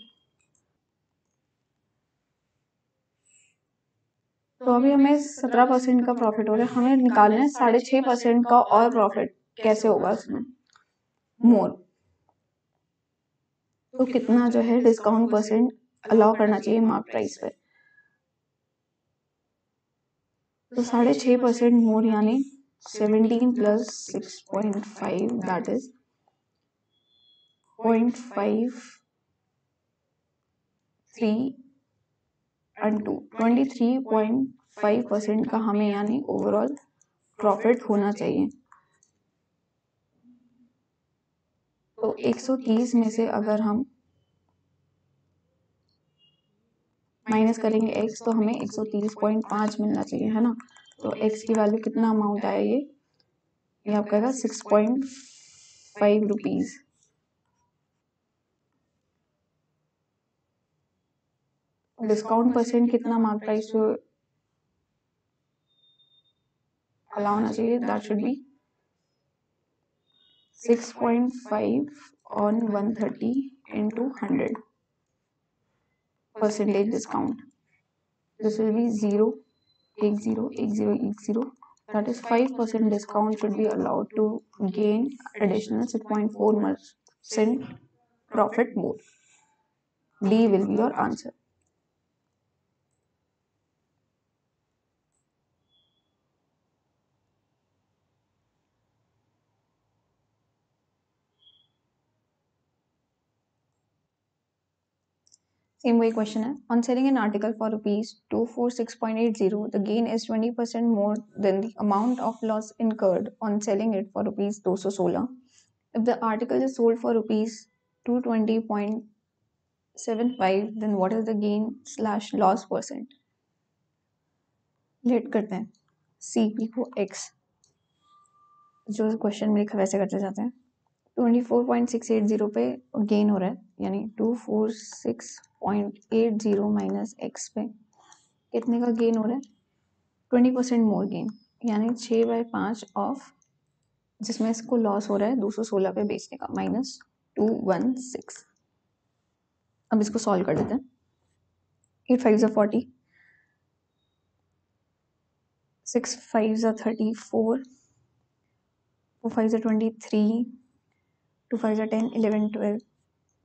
तो अभी हमें 17% का प्रॉफिट हो रहा है, हमें निकालना है 6.5% का और प्रॉफिट कैसे होगा इसमें मोर। तो कितना जो है डिस्काउंट परसेंट अलाउ करना चाहिए मार्क प्राइस पे। तो 6.5% मोर यानी 17 प्लस 6.5 दैट इज 0.53 इंटू 23.5% का हमें यानी ओवरऑल प्रॉफिट होना चाहिए। तो 130 में से अगर हम माइनस करेंगे x, तो हमें 130.5 मिलना चाहिए, है ना। तो x की वैल्यू कितना अमाउंट आया, ये आपका आएगा 6.5 रुपीज। डिस्काउंट परसेंट कितना मार्क प्राइस अलाउ होना चाहिए, that should be 6.5 on 130 into 100 percentage discount. This will be 0, 10, 10, 10. That is 5% discount should be allowed to gain additional 6.4% profit more. D will be your answer. Same way question है, on selling an article for rupees 246.80, the gain is 20% more than the amount of loss incurred on selling it for rupees 216. If the article is sold for rupees 220.75, then what is the gain/loss percent? Let करते हैं CP को X, जो question में लिखा वैसे करते जाते हैं। 24.680 पे गेन हो रहा है, यानी 246.80 माइनस x पे कितने का गेन हो रहा है, 20% मोर गेन, यानी 6/5 ऑफ जिसमें इसको लॉस हो रहा है 216 पे बेचने का, माइनस 216। अब इसको सॉल्व कर देते हैं। 8 5 40, 6 5 34, 4 5 23, 2 5 10 11 12,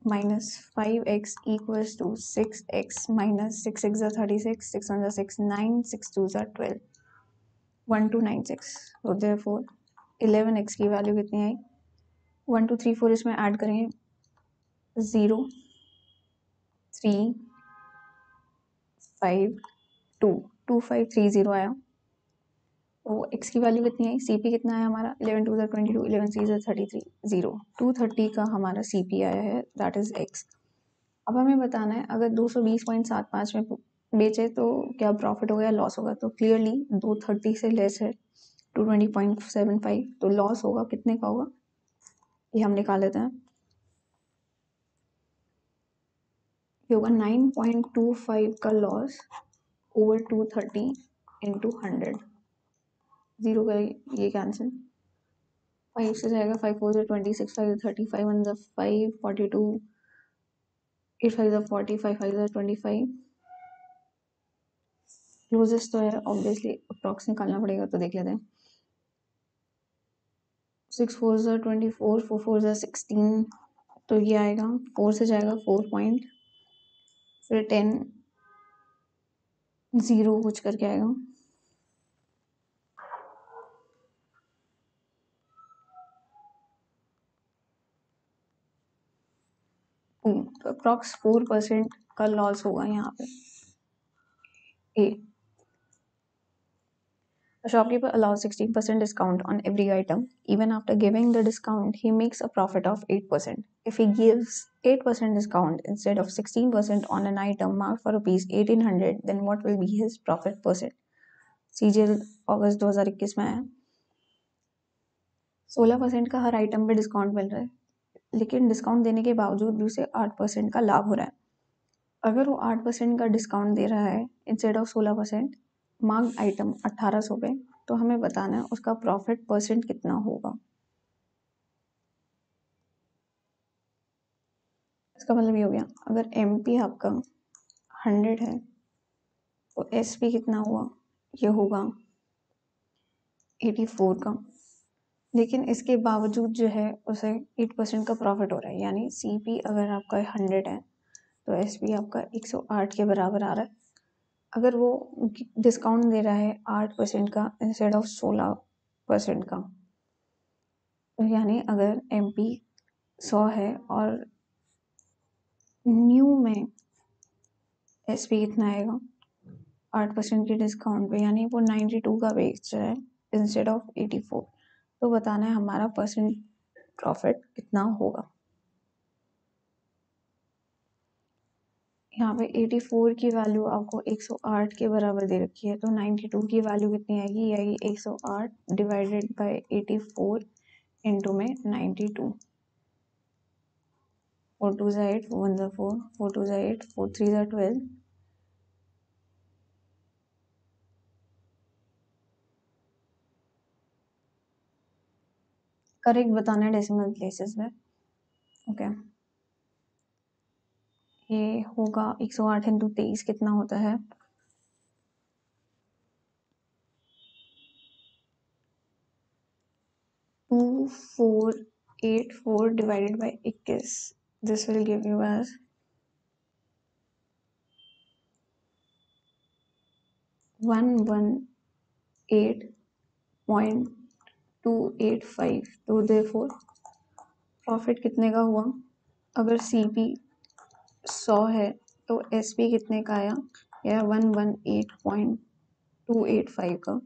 minus 5x equals to 6x minus 6 6 are 36, 6 1 are 6, 9, 6 2 are 12, 1296। so therefore 11x की वैल्यू कितनी आई, 1 2 3 4 इसमें ऐड करेंगे 0 3 5 2 2530 आया। तो x की वैल्यू कितनी आई, CP कितना आया हमारा, 11 2 22, 11 3 33, 0 230 का हमारा CP आया है, दैट इज x। अब हमें बताना है अगर 220.75 में बेचे तो क्या प्रॉफिट होगा या लॉस होगा। तो क्लियरली 230 से लेस है 220.75, तो लॉस होगा, कितने का होगा ये हम निकाल लेते हैं। ये होगा 9.25 का लॉस ओवर 230 इंटू 100, 0 का ये कैंसिल, 5 से जाएगा, 5 4 26, 5 30, 5 1 5 42, 8 5 40, 5 5 25। क्लोजेस्ट तो है, ऑब्वियसली अप्रॉक्स निकालना पड़ेगा, तो देख लेते हैं। 6 4 24, 4 4 16, तो ये आएगा 4 से जाएगा 4 पॉइंट, फिर 10 0 कुछ करके आएगा। तो अप्रॉक्स 4% का लॉस होगा यहाँ पे। ए, a shopkeeper allows 16% discount on every item. Even after giving the discount, he makes a profit of 8%. If he gives 8% discount instead of 16% on an item marked for rupees 1800, then what will be his profit percent? CGL अगस्त 2021 में आया। 16% का हर item पे discount मिल रहा है, लेकिन discount देने के बावजूद भी उसे 8% का लाभ हो रहा है। अगर वो 8% का डिस्काउंट दे रहा है इंस्टेड ऑफ 16%, मार्क्ड आइटम 1800 पे, तो हमें बताना है उसका प्रॉफिट परसेंट कितना होगा। इसका मतलब ये हो गया, अगर एमपी आपका 100 है तो एसपी कितना हुआ, ये होगा 84 का, लेकिन इसके बावजूद जो है उसे 8% का प्रॉफिट हो रहा है। यानी सीपी अगर आपका 100 है तो एसपी आपका 108 के बराबर आ रहा है। अगर वो डिस्काउंट दे रहा है 8% का इंस्टेड ऑफ 16% का, तो यानी अगर एमपी 100 है और न्यू में एसपी कितना आएगा 8% के डिस्काउंट पे, यानी वो 92 का बेच रहा है इंस्टेड ऑफ 84, तो बताना है हमारा परसेंट प्रॉफिट कितना होगा। यहाँ पे 84 की वैल्यू आपको 108 के बराबर दे रखी है, तो 92 की वैल्यू कितनी आएगी, ये आएगी 108 डिवाइडेड बाय 84 इंटू में 92। 4 2 8, 4 1 4, 4 2 8, 4 3 12। करेक्ट बताना है डेसिमल प्लेसेस में। ओके, ये होगा 108 इंटू 23 कितना होता है, 2484 divided by 21. This will give you as 118.285। तो therefore प्रॉफिट कितने का हुआ, अगर सीपी 100 है तो एसपी कितने का आया, या 118.285 का।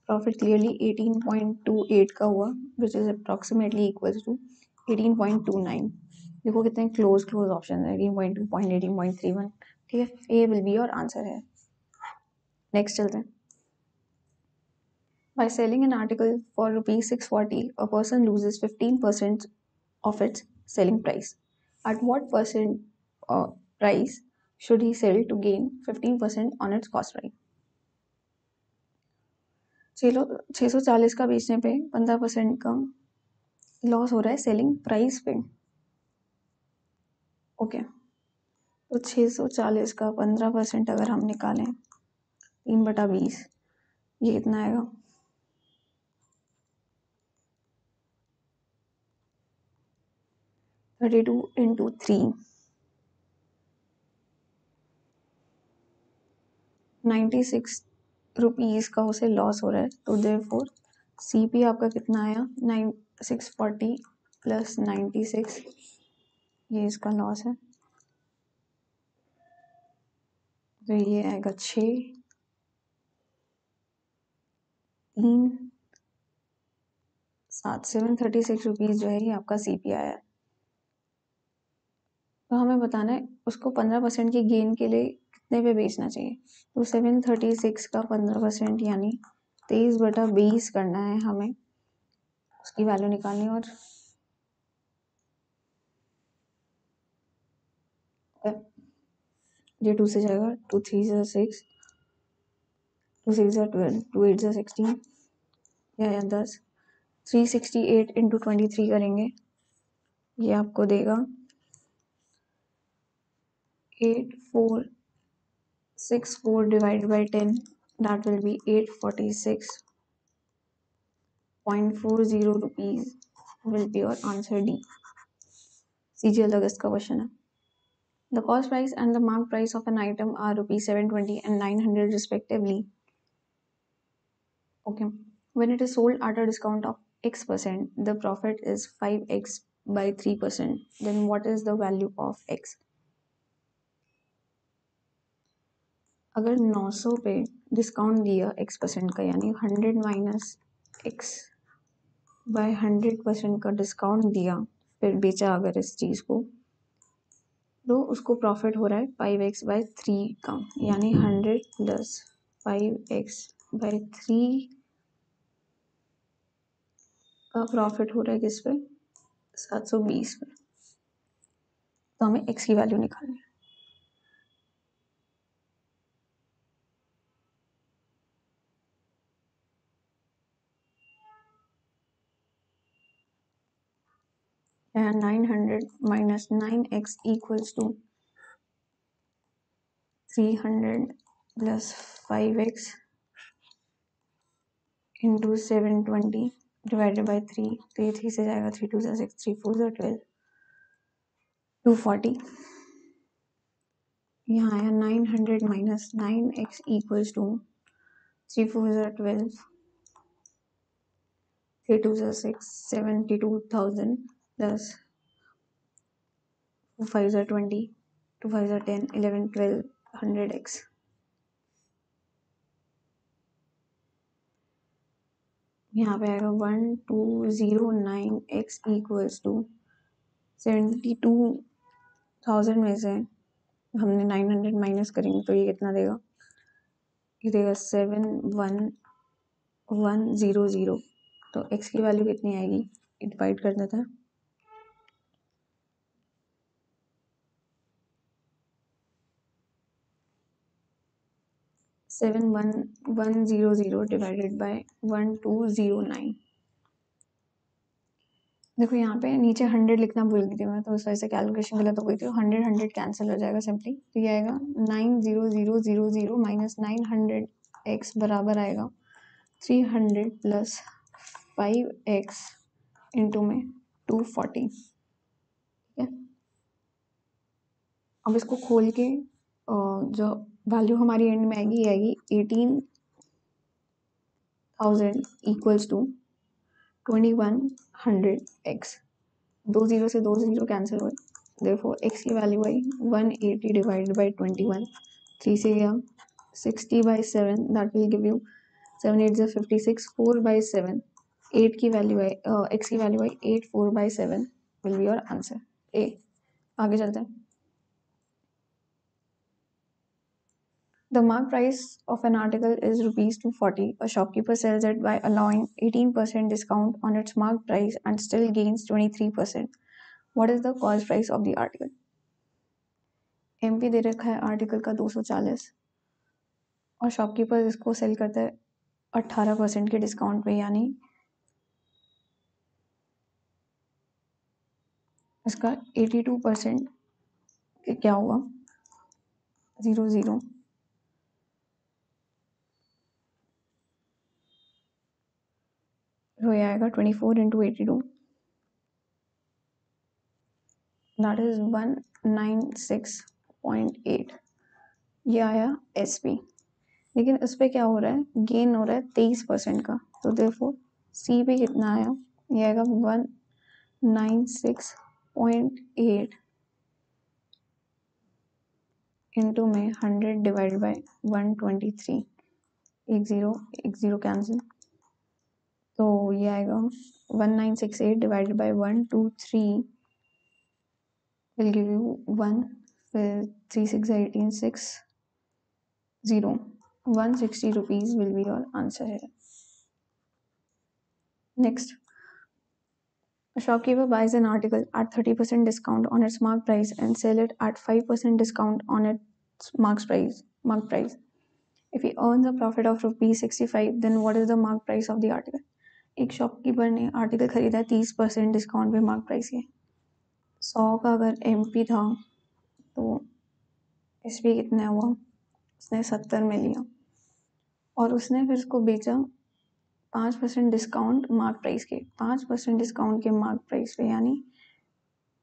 प्रॉफिट क्लियरली 18.28 का हुआ, which is approximately equal to 18.29। देखो कितने क्लोज ऑप्शन है, 18.2, 18.31। ठीक है, ए विल बी योर आंसर है। नेक्स्ट चलते हैं। By selling an article for rupees 640, a person loses 15% of its selling price. At what percent price should he sell to gain 15% on its cost price? 640 का बेचने पे 15% का loss हो रहा है सेलिंग प्राइस पे। ओके, तो 640 का 15% अगर हम निकालें 3/20, ये कितना आएगा, 32 इंटू 3, 96 रुपीज़ का उसे लॉस हो रहा है। तो देयरफॉर सीपी आपका कितना आया, 640 प्लस 96, ये इसका लॉस है, तो ये आएगा 6 3 7 736 रुपीज़ जो है ये आपका सीपी आया है। तो हमें बताना है उसको 15% के गेन के लिए कितने पे बेचना चाहिए। तो 736 का 15% यानी 23/20 करना है हमें, उसकी वैल्यू निकालनी। और ये 2 से जाएगा, 2 3 6, 2 6 12, 2 8 16, या 10, 368 इंटू 23 करेंगे, ये आपको देगा 8464 divided by 10, that will be 846.40 rupees will be your answer D. CGL August का क्वेश्चन है. The cost price and the mark price of an item are rupees 720 and 900 respectively. Okay. When it is sold at a discount of X%, the profit is 5x by 3%. Then what is the value of X? अगर 900 पे discount दिया X% का, यानी 100 minus X bye 100% का discount दिया, फिर बेचा अगर इस चीज़ को, तो उसको प्रॉफिट हो रहा है 5x बाय 3 का, यानी 100 प्लस 5x बाय 3 का प्रॉफिट हो रहा है किस पे, 720 पे. तो हमें x की वैल्यू निकालनी है. And 900 minus 9x equals to 300 plus 5x into 720 divided by 3. तो ये 3 से जाएगा, 3 2 6, 3 4 12, 240. यहाँ आया 900 minus 9x equals to 3 4 12, 3 2 6, 72,000 plus 4 5 20, 2 5 10, 11 12, 100x. यहाँ पे आएगा 1209x equals to 72,000 में से हमने 900 माइनस करेंगे तो ये कितना देगा, ये देगा 71100. तो x की वैल्यू कितनी आएगी, डिवाइड कर देते हैं. Seven one zero zero divided by 1209. देखो यहाँ पे नीचे 100 लिखना भूल गई थी मैं, तो उस वजह से कैलकुलेशन गलत हो गई थी. 100 कैंसिल हो जाएगा सिंपली, तो ये आएगा 90000 माइनस 900x बराबर आएगा 300 प्लस 5x इंटू में 240. ठीक है. अब इसको खोल के जो वैल्यू हमारी एंड में आएगी, ये आएगी 18,000 इक्वल्स टू 2100x. 2 0 से 2 0 कैंसिल हुए, देयरफॉर x की वैल्यू आई 180 डिवाइडेड बाय 21. 3 से गया 60 by 7, that will give you 7 8 56, 4 by 7. 8 की वैल्यू आई, x की वैल्यू आई 8 4 by 7 will be your answer A. आगे चलते हैं. The mark price of an article is rupees 240. A shopkeeper sells it by allowing 18% discount on its mark price and still gains 23%. What is the cost price of the article? MP दे रखा है article का 240 और shopkeeper इसको cell करता है 18% के discount पे, यानी इसका 82% क्या होगा, 0 0. तो ये आएगा 24 इंटू 82, दैट इज 196.8. ये आया SP. लेकिन उस पर क्या हो रहा है, गेन हो रहा है 23% का, तो देयरफॉर C पे कितना आया, ये आएगा 196.8 इंटू में 100 डिवाइड बाय 123. एक जीरो कैंसिल, तो ये आएगा 1968 divided by 123 will give you 1, फिर 3 6 18 6 0. 160 rupees will be your answer here. Next, a shopkeeper buys an article at 30% discount on its mark price and sell it at 5% discount on its mark price. If he earns a profit of rupees 65, then what is the mark price of the article? एक shopkeeper ने article खरीदा 30% discount पे mark price के। 100 का अगर MP था तो SP कितना हुआ, उसने 70 में लिया और उसने फिर उसको बेचा 5% डिस्काउंट मार्क प्राइस के, 5% डिस्काउंट के मार्क प्राइस पे, यानी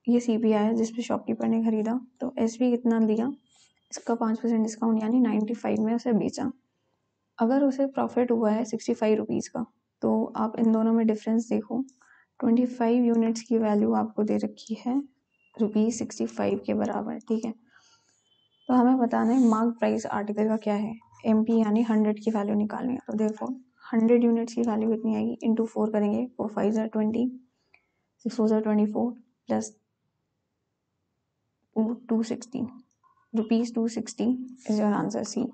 ये CPI है जिस पे शॉपकीपर ने खरीदा। तो SP कितना लिया, इसका 5% डिस्काउंट यानी 95 में उसे बेचा। अगर उसे प्रॉफिट हुआ है 65 रुपीज़ का, तो आप इन दोनों में डिफरेंस देखो। 25 यूनिट्स की वैल्यू आपको दे रखी है ₹65 के बराबर, ठीक है। तो हमें बताना है मार्क प्राइस आर्टिकल का क्या है। MP यानी 100 की वैल्यू निकालनी है। तो देखो 100 यूनिट्स की वैल्यू कितनी आएगी, इंटू 4 करेंगे, 4 5 ज़ा 20, 6 4 ज़ा 24 plus 260 rupees, 260 is your answer C।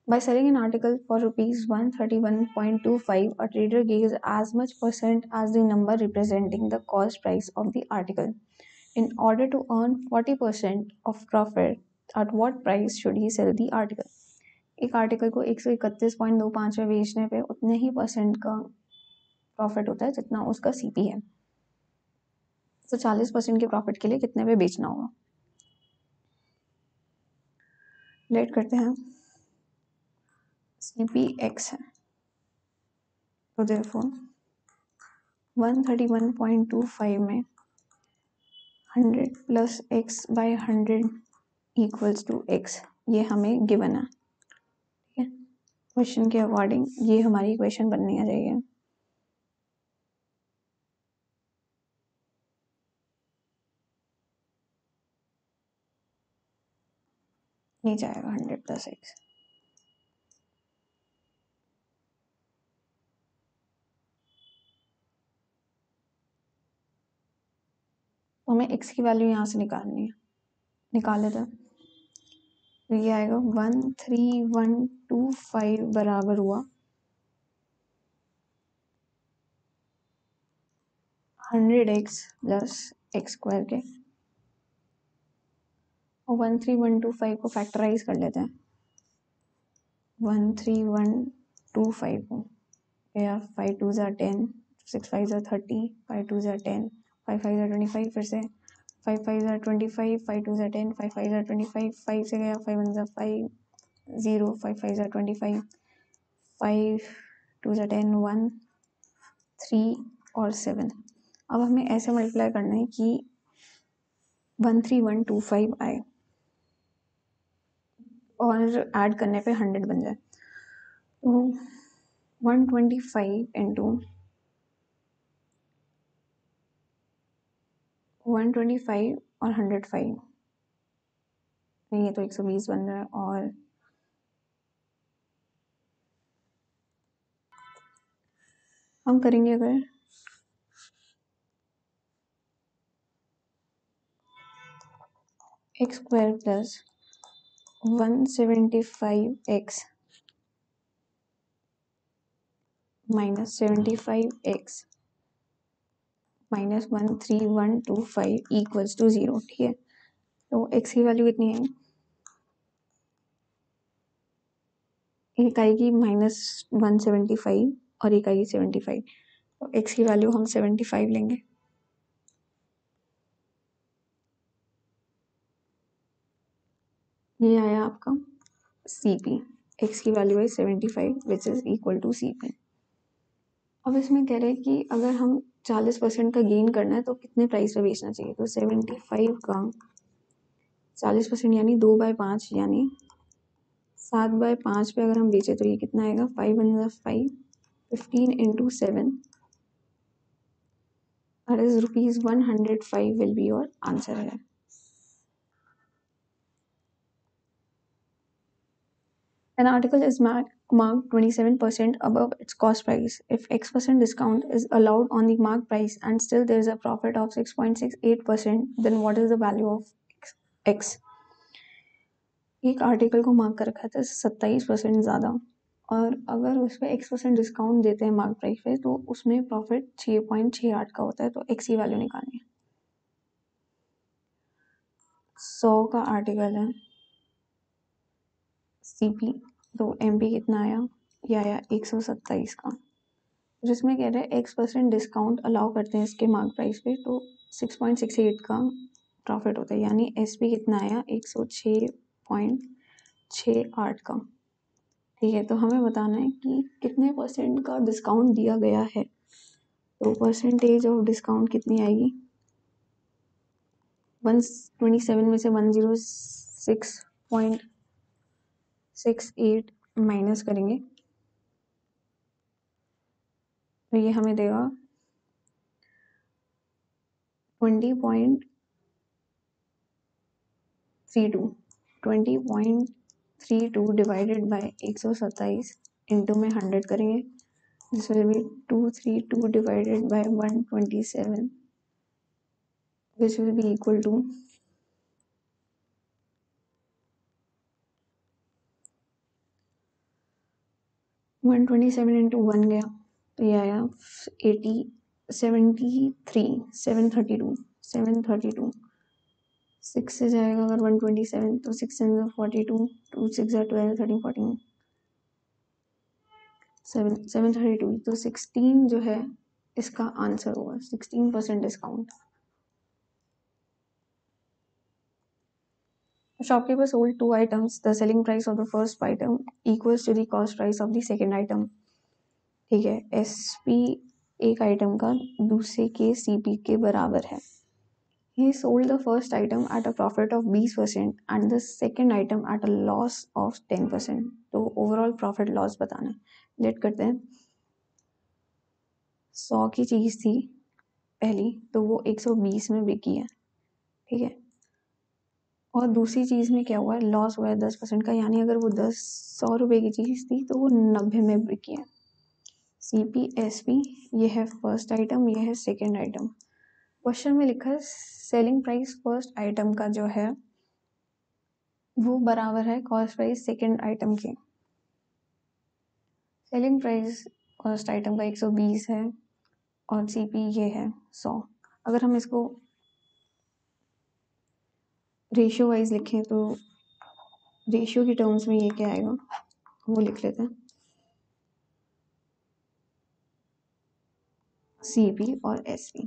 By selling an article for ₹131.25, a trader gains as much percent as the number representing the cost price of the article. In order to earn 40% of profit, at what price should he sell the article? एक article को 131.25 में बेचने पे उतने ही percent का profit होता है जितना उसका CP है। तो 40% के प्रॉफिट के लिए कितने पे बेचना होगा, लेट करते हैं। CP X है, तो therefore 131.25 में 100 plus x by 100 equals to x, ये हमें गिवन है, ठीक है। क्वेश्चन के अकॉर्डिंग ये हमारी इक्वेशन बननी आ जाएगी। नीचे आएगा 100 प्लस x। तो हमें x की वैल्यू यहाँ से निकालनी है, निकाल लेते हैं। तो ये आएगा 13125 बराबर हुआ 100x प्लस x स्क्वायर के, और 13125 को फैक्टराइज कर लेते हैं। 13125 को या 5 2 ज़ा 10, 6 5 ज़ा 30, 5 2 ज़ा 10, 5 5 ज़ा 25, फिर से 5 5 ज़ा 25, 5 2 ज़ा 10, 5 5 ज़ा 25, 5 से गया 5 1 ज़ा 5 0, 5 5 ज़ा 25, 5 2 ज़ा 10 1 3 और 7। अब हमें ऐसे मल्टीप्लाई करना है कि 13125 आए और ऐड करने पे 100 बन जाए। तो 125 इंटू 125 और 105, ये तो 120 बन रहा है। और हम करेंगे अगर x square plus 175x minus 75x minus 13125 equals to 0, ठीक है। तो x की वैल्यू कितनी है, एक आएगी -175 और एक आएगी 75। तो x की वैल्यू हम 75 लेंगे। ये आया आपका CP, x की वैल्यू है 75 which is equal to CP। अब इसमें कह रहे हैं कि अगर हम 40% का गेन करना है तो कितने प्राइस पे बेचना चाहिए। तो 75 का 40% यानी 2/5, यानी 7/5 पे अगर हम बेचे तो ये कितना आएगा, 5 1 ज़ा 5, 15 into 7, that is ₹105 will be your answer है। An article is marked 27% above its cost price. If X% discount is allowed on the mark price and still there is a profit of 6.68%, then what is the value of X? एक article को mark कर रखा था 27% ज़्यादा, और अगर उस पर X% डिस्काउंट देते हैं मार्क प्राइस पे तो उसमें प्रॉफिट 6.68 का होता है। तो X की वैल्यू निकालनी है। 100 का आर्टिकल है CP, तो MP कितना आया ये आया 127 का, जिसमें कह रहे हैं X% डिस्काउंट अलाउ करते हैं इसके मार्क प्राइस पे, तो 6.68 का प्रॉफिट होता है, यानी SP कितना आया 106.68 का। ठीक है, तो हमें बताना है कि कितने % का डिस्काउंट दिया गया है। तो परसेंटेज ऑफ डिस्काउंट कितनी आएगी, 127 में से 106.68 माइनस करेंगे तो ये हमें देगा 20.32 डिवाइडेड बाय 127 इंटू में 100 करेंगे, this will be 232 divided by 127 which will be equal to 127 into 1 गया तो ये आया 732 6 से जाएगा अगर 127 तो 6 × 42 2 6 12 13 14 732 तो 16 जो है इसका आंसर होगा, 16% discount. Shopkeeper sold 2 items. The selling price of the first item equals to the cost price of the second item. ठीक है, SP एक आइटम का दूसरे के CP के बराबर है। He sold the first item at a profit of 20% and the second item at a loss of 10%. तो ओवरऑल प्रॉफिट लॉस बताना है। लेट करते हैं, 100 की चीज़ थी पहली तो वो 120 में बिकी है, ठीक है, और दूसरी चीज़ में क्या हुआ है, लॉस हुआ है 10% का, यानी अगर वो 100 रुपये की चीज़ थी तो वो 90 में बिकी है। CP SP ये है फर्स्ट आइटम, ये है सेकेंड आइटम। क्वेश्चन में लिखा है सेलिंग प्राइस फर्स्ट आइटम का जो है वो बराबर है कॉस्ट प्राइस सेकेंड आइटम के। सेलिंग प्राइस फर्स्ट आइटम का 120 है और CP ये है 100। अगर हम इसको रेशियो वाइज लिखें तो रेशियो की टर्म्स में ये क्या आएगा वो लिख लेते हैं, CP और SP।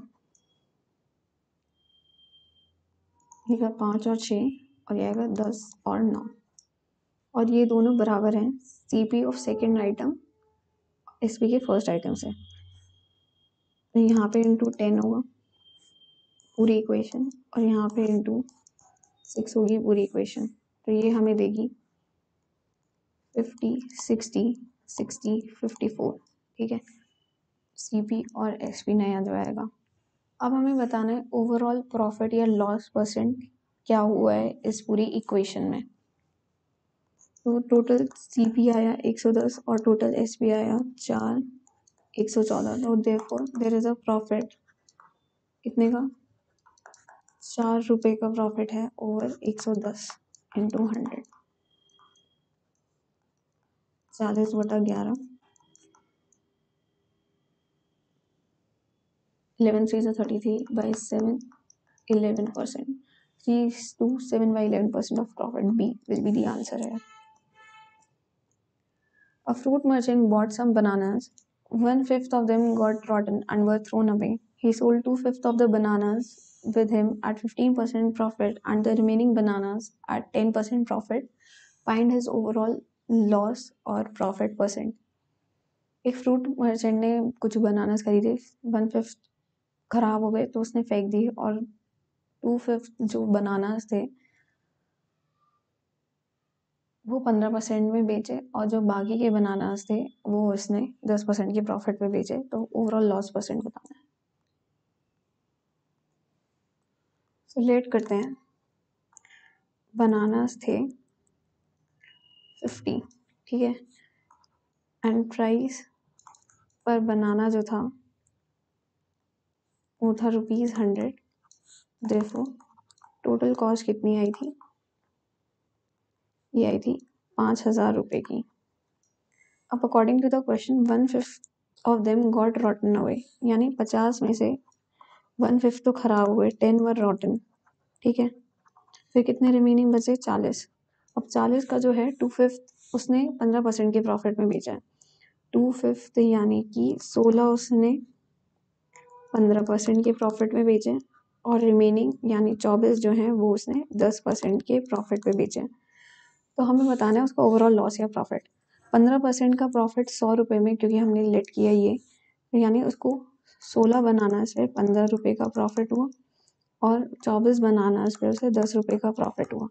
ठीक है, 5 और 6 और ये आएगा 10 और 9 और ये दोनों बराबर हैं CP of second item SP के फर्स्ट आइटम से। तो यहाँ पे इंटू 10 होगा पूरी इक्वेशन और यहाँ पे इंटू 6 होगी पूरी इक्वेशन। तो ये हमें देगी 50 60 60 54। ठीक है, CP और SP नया जो आएगा। अब हमें बताना है ओवरऑल प्रॉफिट या लॉस % क्या हुआ है इस पूरी इक्वेशन में। तो टोटल CP आया 110 और टोटल SP आया 4 114। तो therefore there is a profit कितने का, 4 रुपये का प्रॉफिट है ओवर 110 इंटू 100, 40/11 11 3 से 33 by 7 11%, 3:7 by 11% of profit B will be the answer here. A fruit merchant bought some bananas. 1/5 of them got rotten and were thrown away. He sold 2/5 of the bananas with him at 15% profit and the remaining bananas at 10% profit. Find his overall loss or profit %. एक fruit merchant ने कुछ bananas खरीदे, 1/5 खराब हो गए तो उसने फेंक दी और 2/5 जो बनानास थे वो 15% में बेचे और जो बाकी के बनानास थे वो उसने 10% के प्रॉफिट में बेचे। तो ओवरऑल लॉस % बताना है। सो लेट करते हैं, बनानास थे 50, ठीक है, एंड प्राइस पर बनाना जो था वो था ₹100। देयरफॉर टोटल कॉस्ट कितनी आई थी, ये आई थी 5,000 रुपये की। अब according to the question 1/5 of them got rotten away, यानी 50 में से 1/5 तो खराब हुए, 10 वर रॉटन, ठीक है, फिर कितने रिमेनिंग बचे 40। अब 40 का जो है 2/5 उसने 15% के प्रॉफिट में बेचा है 2/5 यानी कि 16 उसने 15% के प्रॉफिट में बेचे और रिमेनिंग यानी 24 जो हैं वो उसने 10% के प्रॉफिट पे बेचे। तो हमें बताना है उसका ओवरऑल लॉस या प्रॉफिट। 15% का प्रॉफिट 100 रुपये में, क्योंकि हमने लेट किया ये, तो यानी उसको 16 बनाना से 15 रुपये का प्रॉफिट हुआ और 24 बनाना से उसे 10 रुपये का प्रॉफिट हुआ।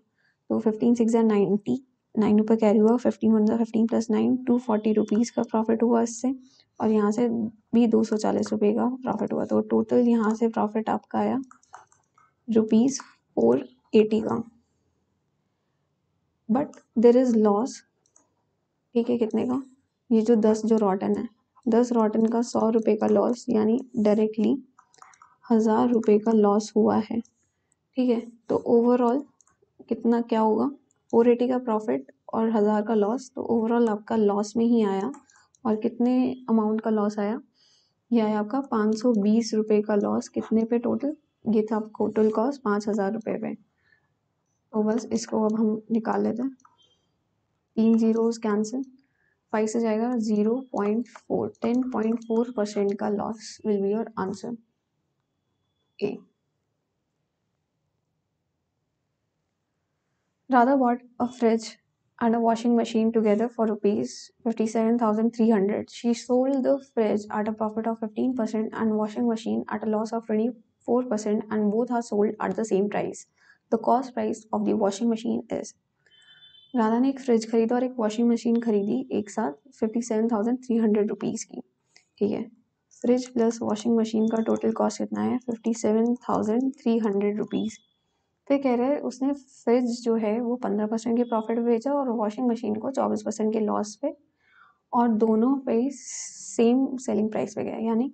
तो 15 6 या 90, 9 रुपये कैरी हुआ, 15 1 15 + 9 240 रुपीज़ का प्रॉफिट हुआ इससे, और यहाँ से भी 240 रुपये का प्रॉफिट हुआ। तो टोटल यहाँ से प्रॉफिट आपका आया ₹480 का। बट देर इज़ लॉस, ठीक है, कितने का? ये जो 10 जो रॉटन है, 10 रॉटन का 100 रुपये का लॉस, यानी डायरेक्टली 1000 रुपये का लॉस हुआ है, ठीक है। तो ओवरऑल कितना क्या होगा? 480 का प्रॉफिट और 1000 का लॉस, तो ओवरऑल आपका लॉस में ही आया। और कितने अमाउंट का लॉस आया? ये आया आपका 520 रुपये का लॉस। कितने पे टोटल? ये था टोटल कॉस्ट 5000 रुपये पे। तो बस इसको अब हम निकाल लेते हैं। 3 जीरोस कैंसिल, 5 से जाएगा 0.4, 10.4% का loss will be your answer A. Radha bought a fridge and a washing machine together for rupees 57,300. She sold the fridge at a profit of 15% and washing machine at a loss of 24%, and both are sold at the same price. The cost price of the washing machine is। Radha ने एक fridge खरीदा और एक washing machine खरीदी एक साथ 57,300 rupees की, ठीक है। फ्रिज प्लस वॉशिंग मशीन का टोटल कॉस्ट कितना है? 57,300 रुपीज़। फिर कह रहे हैं उसने फ्रिज जो है वो 15% के प्रॉफिट पे बेचा और वॉशिंग मशीन को 24% के लॉस पे, और दोनों पे सेम सेलिंग प्राइस पे गया। यानी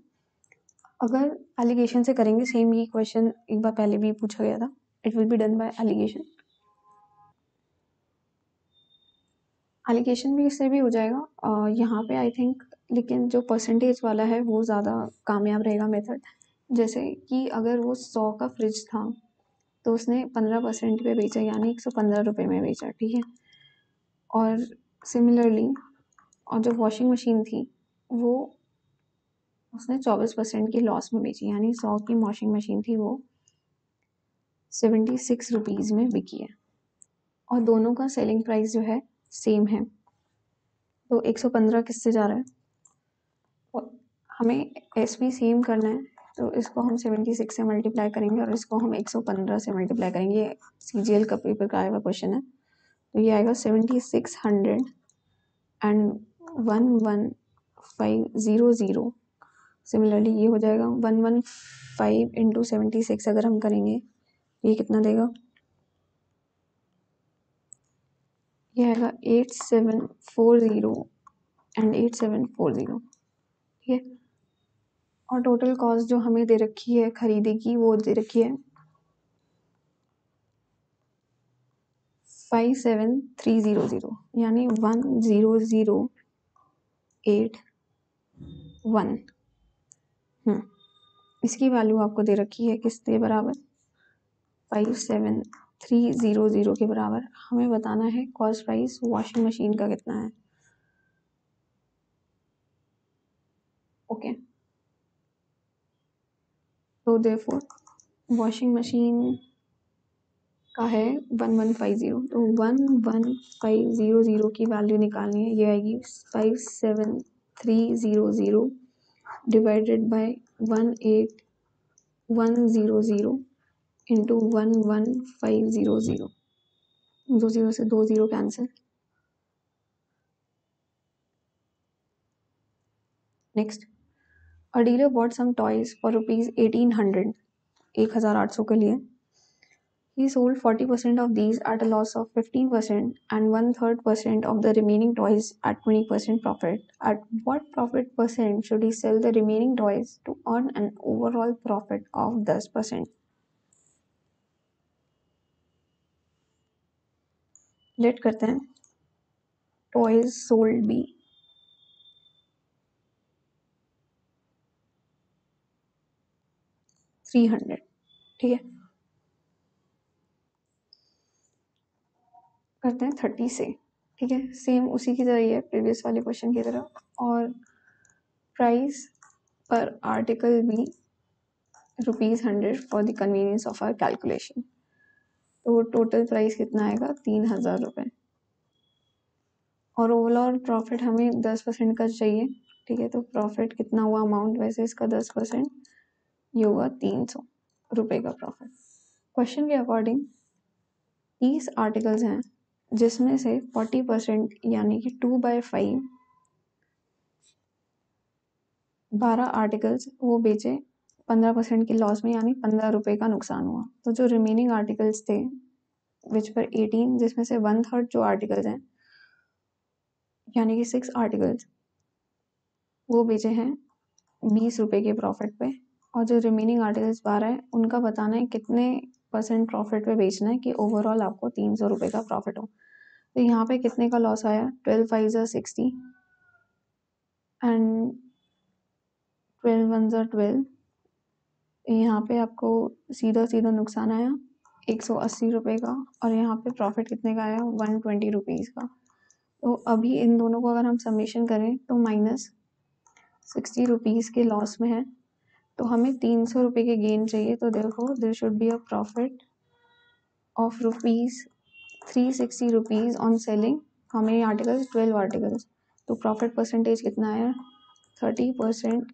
अगर एलिगेशन से करेंगे, सेम ये क्वेश्चन एक बार पहले भी पूछा गया था, it will be done by allegation. Allegation भी इससे भी हो जाएगा यहाँ पे आई थिंक, लेकिन जो परसेंटेज वाला है वो ज़्यादा कामयाब रहेगा मेथड। जैसे कि अगर वो 100 का फ्रिज था तो उसने 15% पे बेचा, यानी 115 रुपये में बेचा, ठीक है। और सिमिलरली, और जो वॉशिंग मशीन थी वो उसने 24% की लॉस में बेची, यानी 100 की वॉशिंग मशीन थी वो 76 रुपीज़ में बिकी है, और दोनों का सेलिंग प्राइस जो है सेम है। तो 115 किससे जा रहा है? और हमें एस भी सेम करना है, तो इसको हम 76 से मल्टीप्लाई करेंगे और इसको हम 115 से मल्टीप्लाई करेंगे। CGL का पेपर का आया हुआ क्वेश्चन है, तो ये आएगा 7600 एंड 11500। सिमिलरली ये हो जाएगा 115 इंटू 76, अगर हम करेंगे ये कितना देगा? ये आएगा 8740 एंड 8740, ठीक है। और टोटल कॉस्ट जो हमें दे रखी है खरीदे की, वो दे रखी है 57300, यानी 10081। इसकी वैल्यू आपको दे रखी है किसके बराबर? 57300 के बराबर। हमें बताना है कॉस्ट प्राइस वॉशिंग मशीन का कितना है। ओके, तो देयरफॉर वॉशिंग मशीन का है 1150, तो 11500 की वैल्यू निकालनी है। ये आएगी 57300 डिवाइडेड बाय 18100 इंटू 11500। 2 0 से 2 0 कैंसिल। Next, a dealer bought some toys for rupees 1800, 1800 के लिए। He sold 40% of these at a loss of 15% and 1/3% of the remaining toys at 20% profit. At what profit percent should he sell the remaining toys to earn an overall profit of 10%? Late करते हैं। Toys sold B 300, ठीक है। करते हैं 30 से। ठीक है, same उसी की तरह ही है प्रीवियस वाले क्वेश्चन की तरह। और प्राइस पर आर्टिकल भी ₹100 for the convenience of our calculation. तो टोटल प्राइस कितना आएगा? 3000 रुपये। और ओवरऑल प्रॉफिट हमें 10% का चाहिए। ठीक है, तो प्रॉफिट कितना हुआ अमाउंट, वैसे इसका 10%, ये होगा 300 रुपये का प्रॉफिट। क्वेश्चन के अकॉर्डिंग 30 आर्टिकल्स हैं जिसमें से 40% यानी कि 2/5 12 आर्टिकल्स वो बेचे 15% के लॉस में, यानी 15 रुपये का नुकसान हुआ। तो जो रिमेनिंग आर्टिकल्स थे विच पर 18, जिसमें से 1/3 जो आर्टिकल्स हैं यानी कि 6 आर्टिकल्स वो बेचे हैं 20 रुपये के प्रॉफिट पे। और जो रिमेनिंग आर्टिकल्स 12 है उनका बताना है कितने % प्रॉफिट पे बेचना है कि ओवरऑल आपको 300 रुपये का प्रॉफिट हो। तो यहाँ पे कितने का लॉस आया? 12 5 60 एंड 12 1 12। यहाँ पे आपको सीधा सीधा नुकसान आया 180 रुपये का। और यहाँ पे प्रॉफिट कितने का आया? 120 रुपीज़ का। तो अभी इन दोनों को अगर हम समेशन करें तो -60 रुपीज़ के लॉस में है। तो हमें 300 रुपये के गेन चाहिए। तो देखो there should be a profit of ₹360 rupees on selling how many articles? 12 articles. तो प्रॉफिट परसेंटेज कितना आया? 30%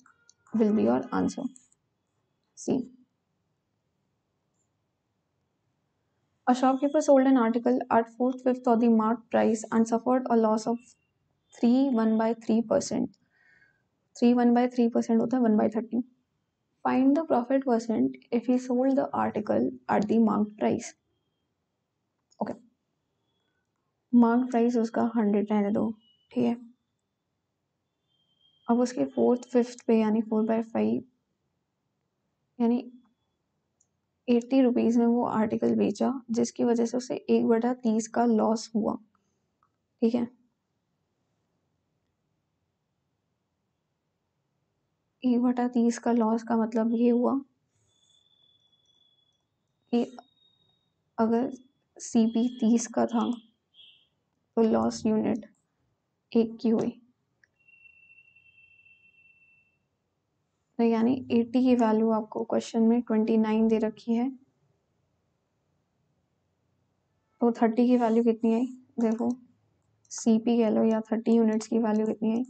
will be your answer, C. A shopkeeper sold an article at 4/5 of the marked price and suffered a loss of 3/1/3%. 3/1/3% होता है 1/30. Find the profit percent if he sold the article at the marked price. Okay. Marked price उसका 100 रहने दो, ठीक है। अब उसके 4th 5th पे यानी 4/5 यानी 80 रुपीज़ में वो आर्टिकल बेचा, जिसकी वजह से उसे 1/30 का लॉस हुआ, ठीक है। 1/30 का लॉस का मतलब ये हुआ कि अगर CP 30 का था तो लॉस यूनिट 1 की हुई। तो यानी 80 की वैल्यू आपको क्वेश्चन में 29 दे रखी है। तो 30 की वैल्यू कितनी आई? देखो CP कह लो या 30 यूनिट्स की वैल्यू कितनी आई?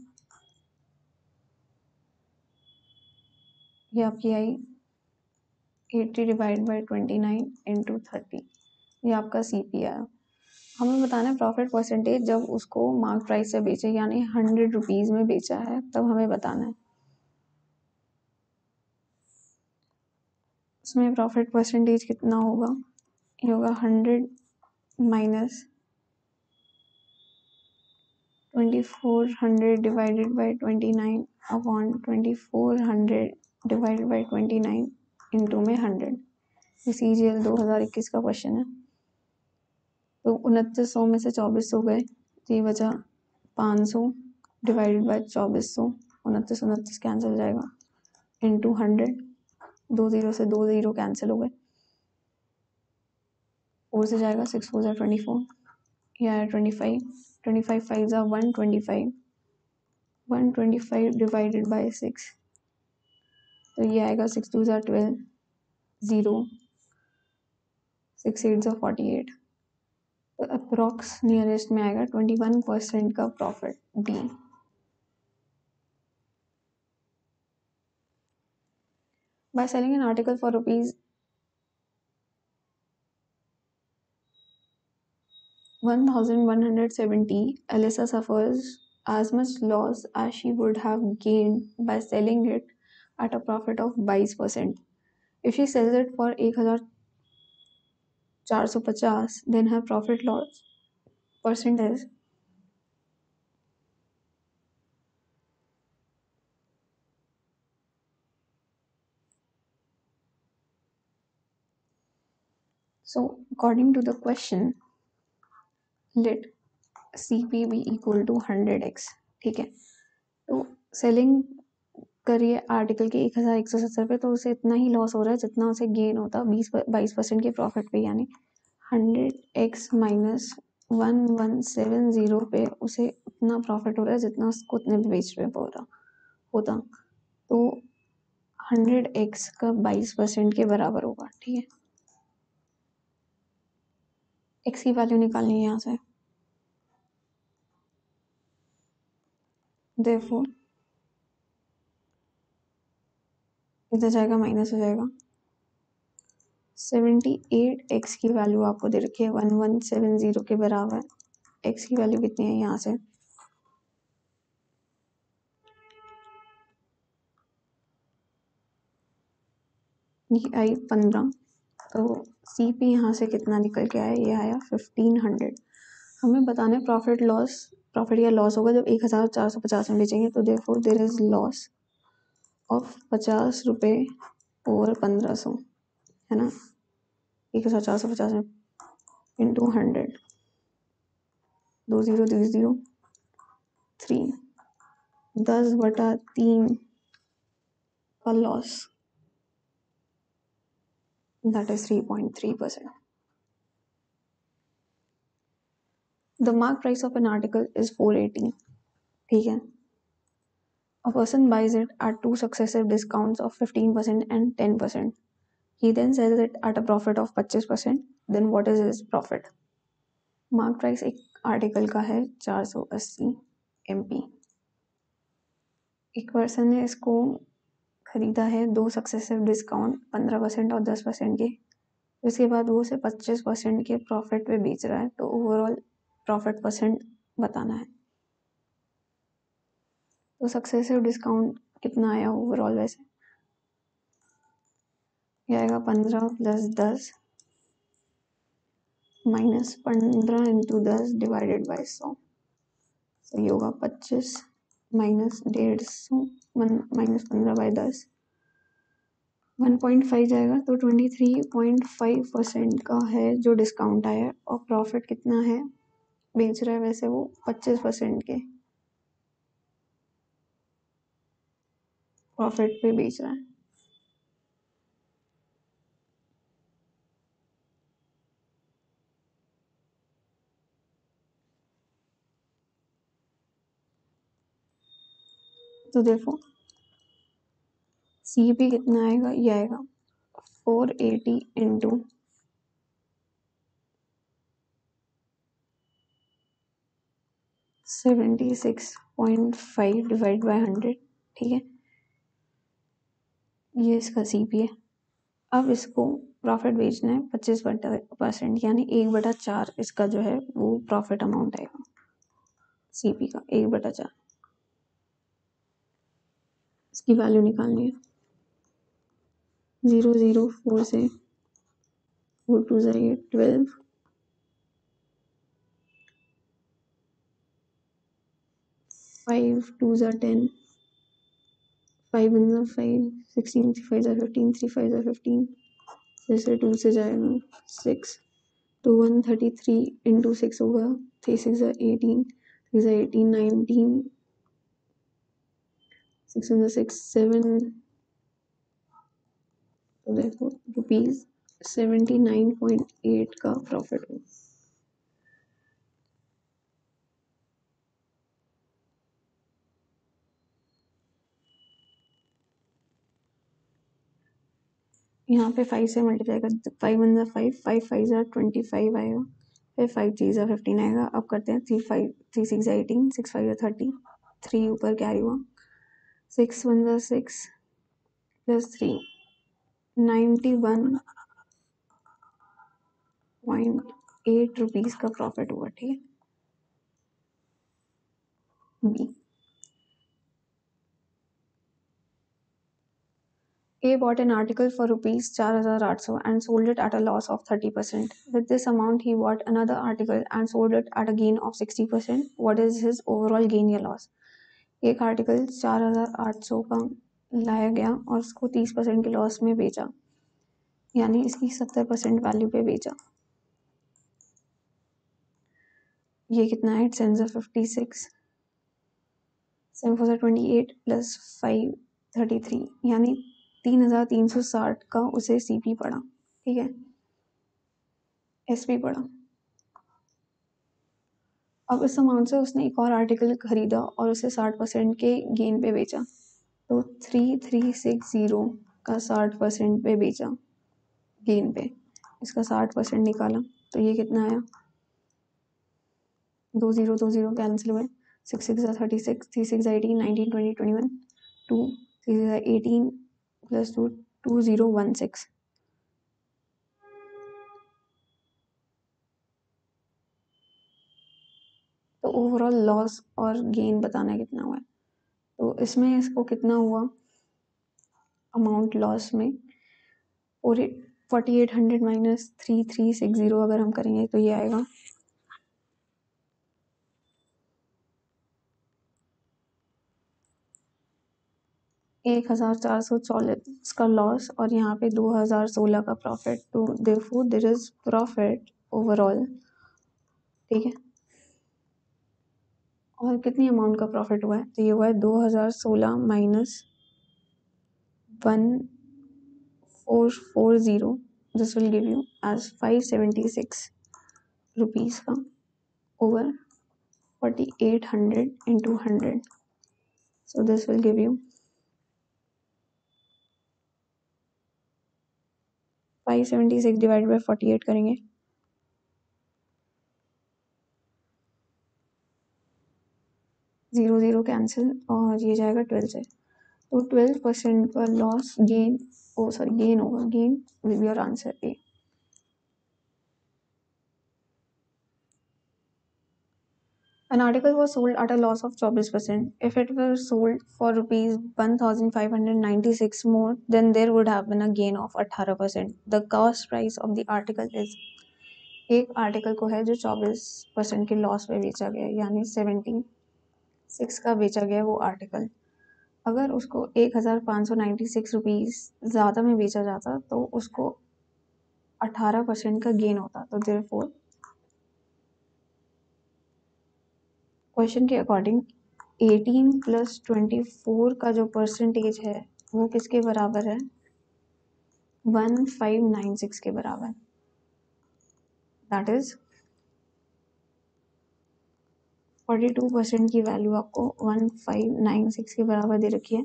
ये आपकी आई 80 डिवाइड बाई 29 इंटू 30। ये आपका CP आया। हमें बताना है प्रॉफिट परसेंटेज जब उसको मार्क प्राइस से बेचे, यानी 100 रुपीज़ में बेचा है, तब हमें बताना है। उसमें प्रॉफिट परसेंटेज कितना होगा? ये होगा 100 minus 2400 divided by 29 upon 2400 divided by 29 into में 100। ये CGL 2021 का क्वेश्चन है। तो 2900 में से 2400 गए तो ये बचा 500 डिवाइडेड बाई 2400, 29 कैंसिल हो जाएगा, इंटू 100। 2 0 से 2 0 कैंसिल हो गए, 4 से जाएगा, 6 4 जा 24, ये आया 25, 25 5 जा 125, 125 डिवाइडेड बाई 6, तो ये आएगा 6 2 जा 12, 0, 6 8 जा 48। तो अप्रॉक्स नियरेस्ट में आएगा 21% का profit, D. By selling an article for ₹1,170, Alyssa suffers as much loss as she would have gained by selling it at a profit of 22%. If she sells it for 1,450, then her profit loss percent is so according to the question, let CP be equal to 100x, ठीक है। तो selling करिए article के 1170 पे, तो उसे इतना ही loss हो रहा है जितना उसे गेन होता 22% के प्रॉफिट पे, यानी 100x माइनस 1170 पे उसे उतना प्रॉफिट हो रहा है जितना उसको उतने पे बेच रहे होता, तो 100x का 22% के बराबर होगा। ठीक है, x की वैल्यू निकालनी है यहाँ से। देयरफॉर इधर जाएगा माइनस हो जाएगा। 78x की वैल्यू आपको दे रखी है 1170 के बराबर। x की वैल्यू कितनी है यहाँ से, ये आई 15। तो CP यहाँ से कितना निकल के आया, ये आया 1500। हमें बताना है प्रॉफिट या लॉस होगा जब 1450 में बेचेंगे। तो therefore there is loss of 50 रुपये ओवर 1500, है ना। 1450 में इंटू 100, 2 0 2 0 3, 10/3 का loss, that is 3.3%. The mark price of an article is 480. ठीक है, a person buys it at 2 successive discounts of 15% and 10%. He then sells it at a profit of 25%. Then what is his profit? Mark price एक article का है 480 MP। एक person ने इसको खरीदा है 2 सक्सेसिव डिस्काउंट 15% और 10% के, उसके बाद वो उसे 25% के प्रॉफिट पे बेच रहा है। तो ओवरऑल प्रॉफिट परसेंट बताना है। तो सक्सेसिव डिस्काउंट कितना आया ओवरऑल, वैसे ये आएगा 15 + 10 माइनस 15 × 10 डिवाइडेड बाय 100। तो ये होगा 25 माइनस 150 माइनस 15/10, 1.5 जाएगा। तो 23.5% का है जो डिस्काउंट आया है। और प्रॉफिट कितना है, बेच रहा है वैसे वो 25% के प्रॉफिट पे बेच रहा है। तो देखो CP कितना आएगा, ये आएगा 480 इंटू 76.5 डिवाइड बाय 100। ठीक है, ये इसका CP है। अब इसको प्रॉफिट बेचना है 25% यानी 1/4 इसका जो है वो प्रॉफिट अमाउंट आएगा CP का 1/4। इसकी वैल्यू निकालनी है। 0 0 4 से 4 2 12, 5 2 10, 5 1 5, 16 3 5 15, 3 5 15, जैसे 2 से जाएगा 6, 2 1 33 इंटू 6 होगा, 3 6 18, 3 18 19, 6 1 6 7। तो देखो ₹79.8 का प्रॉफिट हो। यहाँ पे 5 से मल्टीप्लाई कर, 5 1 5, 5 5 25 आएगा, फिर 5 3 15 आएगा। अब करते हैं 3 5 3 6 18, 6 5 30, 3 ऊपर कैरी हुआ, 6 1 6 प्लस 3, 91.8 रुपीज़ का प्रॉफिट हुआ। ठीक है, B. A bought an article for rupees 4,800 and sold it at a loss of 30%. With this amount, he bought another article and sold it at a gain of 60%. What is his overall gain या loss? एक article 4,800 का लाया गया और उसको 30% के loss में बेचा, यानी इसकी 70% वैल्यू पे बेचा। ये कितना है, 56, 7 प्लस 5 33, यानी 3,360 का उसे CP पड़ा। ठीक है, SP पड़ा। अब इस अमाउंट से उसने एक और आर्टिकल खरीदा और उसे 60% के गेन पे बेचा, तो 3360 का 60% पे बेचा गेन पे, इसका 60% निकाला, तो ये कितना आया, 20 कैंसिल हुए, 6 6 36, 3 6 18, 19 20 21, 2 3 18 प्लस 2 2016। तो ओवरऑल लॉस और गेन बताना कितना हुआ है, तो इसमें इसको कितना हुआ अमाउंट लॉस में, और 4800 माइनस 3360 अगर हम करेंगे तो ये आएगा 1440 का लॉस और यहाँ पे 2016 का प्रॉफिट, तो therefore there is profit overall, ठीक है। और कितनी अमाउंट का प्रॉफिट हुआ है, तो ये हुआ है 2016 minus 1440, this will give you as 576 rupees का over 4800 into 100, so this will give you 576 divide by 48 करेंगे, 0 कैंसिल और ये जाएगा 12 से, तो 12% का लॉस गेन, ओ सॉरी गेन होगा, gain will be your answer A. An article was sold at a loss of 24%. If it were sold for rupees 1596 more, then there would have been a gain of 18%. The cost price of the article is, एक article को है जो 24% के loss पे बेचा गया, यानी 76 का बेचा गया वो आर्टिकल, अगर उसको 1596 रुपीज ज़्यादा में बेचा जाता तो उसको 18% का गेन होता, तो देयरफॉर क्वेश्चन के अकॉर्डिंग 18 प्लस 24 का जो परसेंटेज है वो किसके बराबर है, 1596 के बराबर, दैट इज 42% की वैल्यू आपको 1596 के बराबर दे रखी है।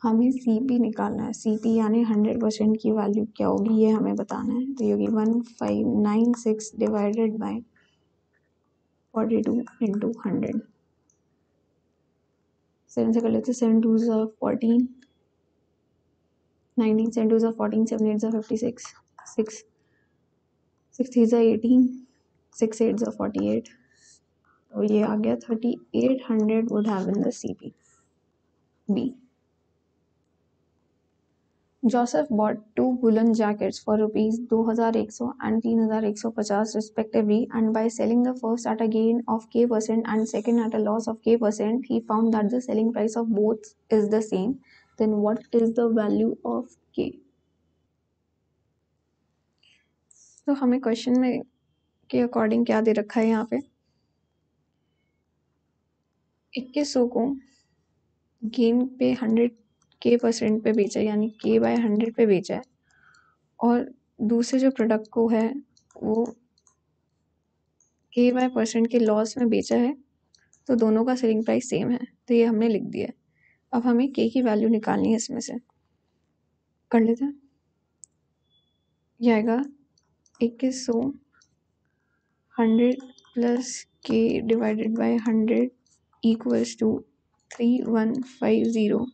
हमें सीपी निकालना है, सीपी यानी 100% की वैल्यू क्या होगी ये हमें बताना है, तो ये होगी 1596 डिवाइडेड बाय 42 इंटू 100, 7 से कर लेते, 7 2 14, 19 7 2 14, 7 8 56, 6 6 3 18, 6 8 48, तो ये आ गया 3800 would have in the CP B. Joseph bought two woolen jackets for rupees 2100 and 3150 respectively, and by selling the first at a gain of K% and second at a loss of K%, he found that the selling price of both is the same. Then what is the value of K? तो हमें question में के according क्या दे रखा है, यहाँ पे 2100 को गेन पे 100K% पे बेचा, यानी K/100 पे बेचा है, और दूसरे जो प्रोडक्ट को है वो K/% के लॉस में बेचा है, तो दोनों का सेलिंग प्राइस सेम है, तो ये हमने लिख दिया है। अब हमें K की वैल्यू निकालनी है, इसमें से कर लेते हैं। ये आएगा 2100 100 plus K divided by 100 equals to 3150,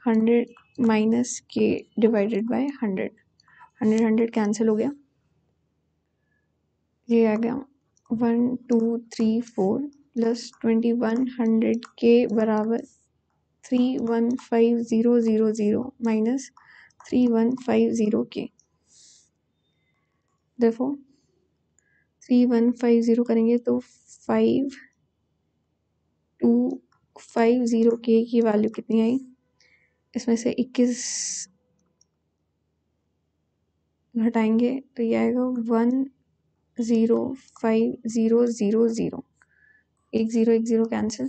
100 minus K divided by 100, 100 cancel हो गया, ये आ गया 1234 प्लस 2100K बराबर 315,000 माइनस 3150K, देखो 3150 करेंगे तो 5250K की वैल्यू कितनी आई, इसमें से 21 घटाएंगे तो ये आएगा 105000, एक जीरो कैंसिल,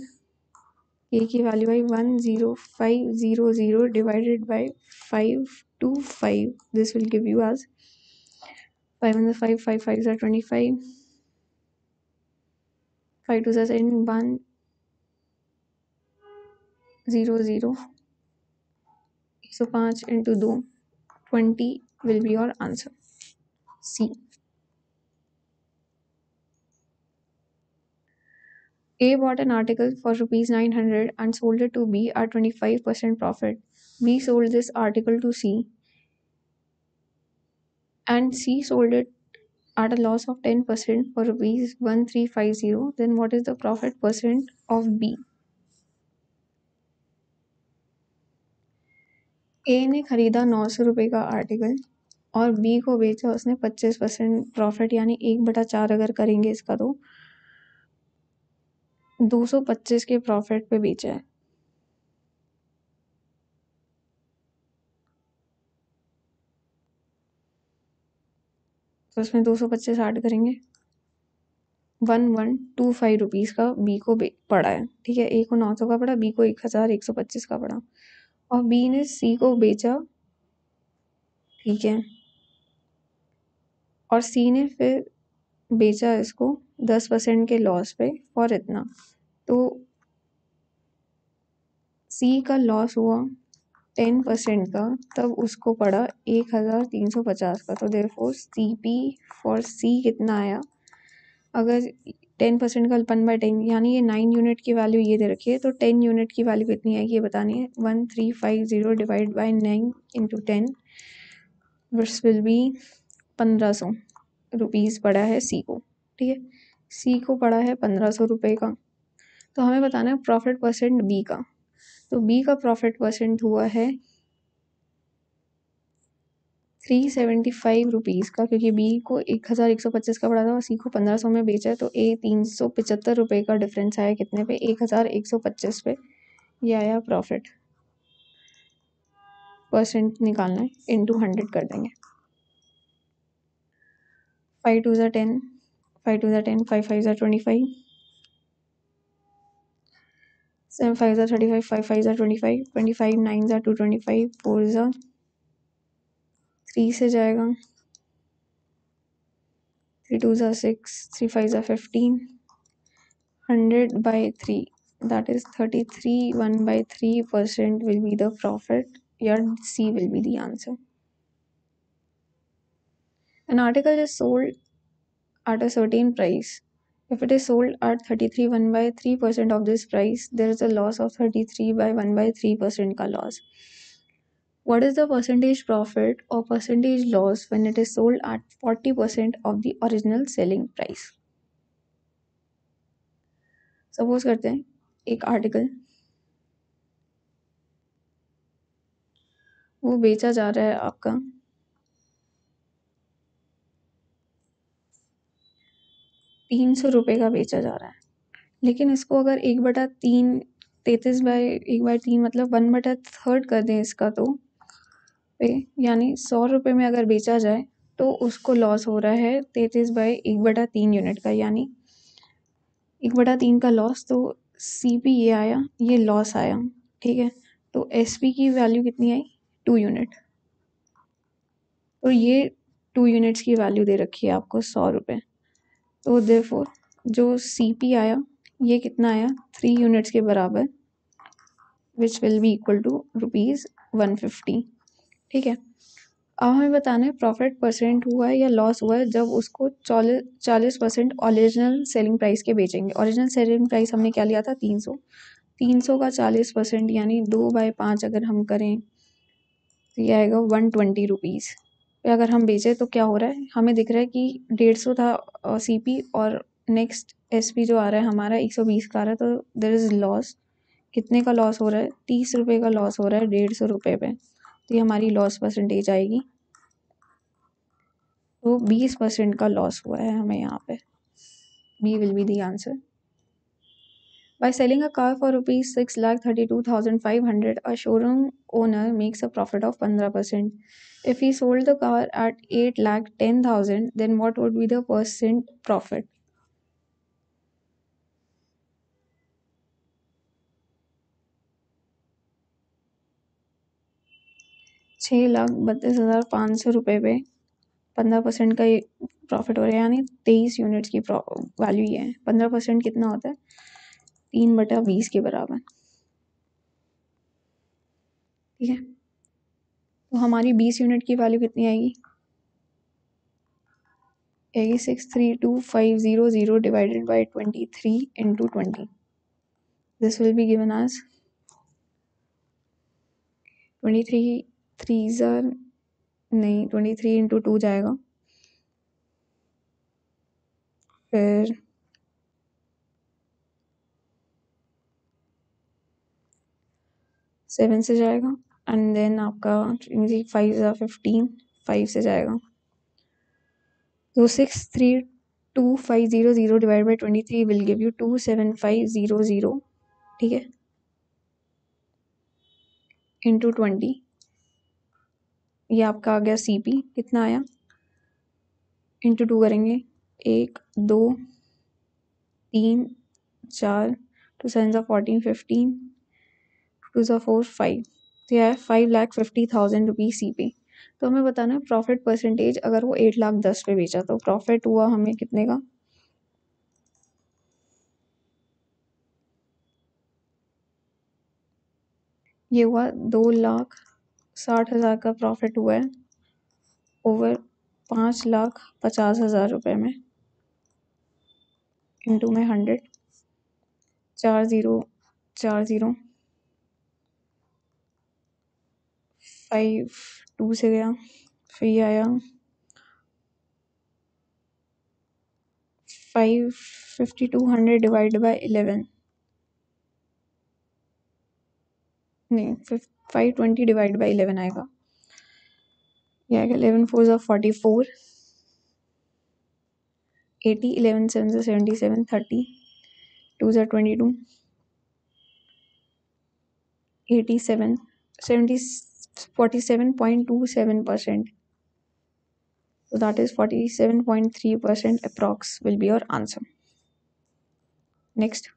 K की वैल्यू आई 10500 divided by 525, this will give you as 5 5 5 5 25, 5 2 10 1 0 0 105 into 2 20 will be your answer. C. A bought an article for rupees 900 and sold it to B at 25% profit. B sold this article to C and C sold it at a loss of 10% for rupees 1350. Then what is the profit percent of B? A ने खरीदा 900 रुपये का article और B को बेचा उसने 25% profit, यानी 1/4 अगर करेंगे इसका तो 225 के प्रॉफिट पे बेचा है. तो इसमें 225 ऐड करेंगे, 1125 रुपीज़ का बी को पड़ा है. ठीक है, ए को 900 का पड़ा, बी को 1125 का पड़ा और बी ने सी को बेचा. ठीक है, और सी ने फिर बेचा इसको 10% के लॉस पे और इतना. तो सी का लॉस हुआ 10% का, तब उसको पड़ा 1350 का. तो देयरफॉर सी पी फॉर सी कितना आया? अगर 10% का 1/10 यानी ये 9 यूनिट की वैल्यू ये दे रखी है, तो 10 यूनिट की वैल्यू कितनी आएगी ये बतानी है. 1350 divide by 9 into 10 which will B 1500 rupees पड़ा है सी को. ठीक है, सी को पड़ा है 1500 रुपये का. तो हमें बताना है प्रॉफिट परसेंट बी का. तो बी का प्रॉफिट परसेंट हुआ है 375 रुपीज़ का, क्योंकि बी को 1125 का पड़ा था और सी को 1500 में बेचा है. तो ए 375 रुपये का डिफरेंस आया कितने पे? 1125 पे. ये आया प्रॉफिट परसेंट. निकालना है, इंटू 100 कर देंगे. 5 2 10, 5 2 10, 5 5 25, 7 5 35, 5 5 25, 25 9 225, 4 3 से जाएगा, 3 2 6, 3 5 15, 100 by 3, that is 33. 1/3% will be the profit. Your C will be the answer. An article is sold at a certain price. If it is sold at 33, 1/3% of this price, there is a loss of 33 by 1/3% का loss. What is the percentage profit or percentage loss when it is sold at 40% of the original selling price? Suppose करते हैं एक article वो बेचा जा रहा है आपका 300 रुपये का बेचा जा रहा है, लेकिन इसको अगर 1/3 33/1/3 मतलब 1/3 कर दें इसका तो पे, यानी 100 रुपये में अगर बेचा जाए तो उसको लॉस हो रहा है 33/1/3 यूनिट का, यानी 1/3 का लॉस. तो सी पी ये आया, ये लॉस आया. ठीक है, तो एस पी की वैल्यू कितनी आई? 2 यूनिट. तो ये 2 यूनिट्स की वैल्यू दे रखी है आपको 100 रुपये. तो देयरफॉर जो सी पी आया ये कितना आया? 3 यूनिट्स के बराबर, which will be equal to ₹150. ठीक है, अब हमें बताना है प्रॉफिट परसेंट हुआ है या लॉस हुआ है जब उसको 40% ओरिजिनल सेलिंग प्राइस के बेचेंगे. ओरिजिनल सेलिंग प्राइस हमने क्या लिया था? 300. 300 का 40% यानी 2/5 अगर हम करें तो ये आएगा 120 रुपीज़. अगर हम बेचें तो क्या हो रहा है? हमें दिख रहा है कि 150 था सी पी और नेक्स्ट एस पी जो आ रहा है हमारा 120 का आ रहा है. तो देयर इज़ लॉस. कितने का लॉस हो रहा है? 30 रुपये का लॉस हो रहा है 150 रुपये पे. तो ये हमारी लॉस परसेंटेज आएगी. तो 20% का लॉस हुआ है हमें यहाँ पे. B will be the answer. By selling a car for rupees 6,32,500, a showroom owner makes a profit of 15%. If he sold the car at 8,10,000, then what would be the percent profit? ₹6,32,500 पे 15% का profit हो रहा है, यानी 23 units की value ये है। 15% कितना होता है? 3/20 के बराबर। ठीक है, तो हमारी 20 यूनिट की वैल्यू कितनी आएगी? 63250 divided by 23 into 20. This will be given as 23 3s are नहीं 23 into 2 जाएगा, फिर 7 से जाएगा, एंड देन आपका 5 are 15, 5 से जाएगा, तो 63250 divided by 23 will give you 27500. ठीक है, into 20, ये आपका आ गया CP। कितना आया? into 2 करेंगे, 1 2 3 4, 2 7 are 14, 15, 2 are 4 5, तो यह है 5,50,000 रुपीज CP। तो हमें बताना है प्रॉफिट परसेंटेज। अगर वो 8,10,000 पे बेचा तो प्रॉफिट हुआ हमें कितने का? ये हुआ 2,60,000 का प्रॉफिट हुआ है ओवर 5,50,000 रुपये में, इंटू में 100, 4040, 5 2 से गया, फिर ये आया 5,5200 डिवाइड बाय 11, नहीं 520 डिवाइड बाय 11 आएगा। ये आएगा 11 4 are 44, 80, 11 7 are 77, 30, 2 are 22, 87, 70, 47.27%. So that is 47.3% approx will be your answer. Next,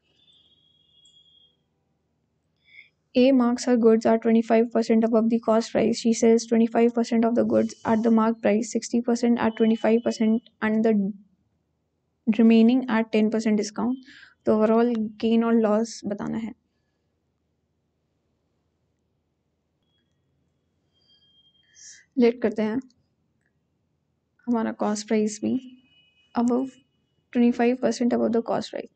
A marks her goods are 25% above the cost price. She sells 25% of the goods at the mark price, 60% at 25%, and the remaining at 10% discount. तो overall gain और loss बताना है। Late करते हैं, हमारा cost price भी above 25% above the cost price,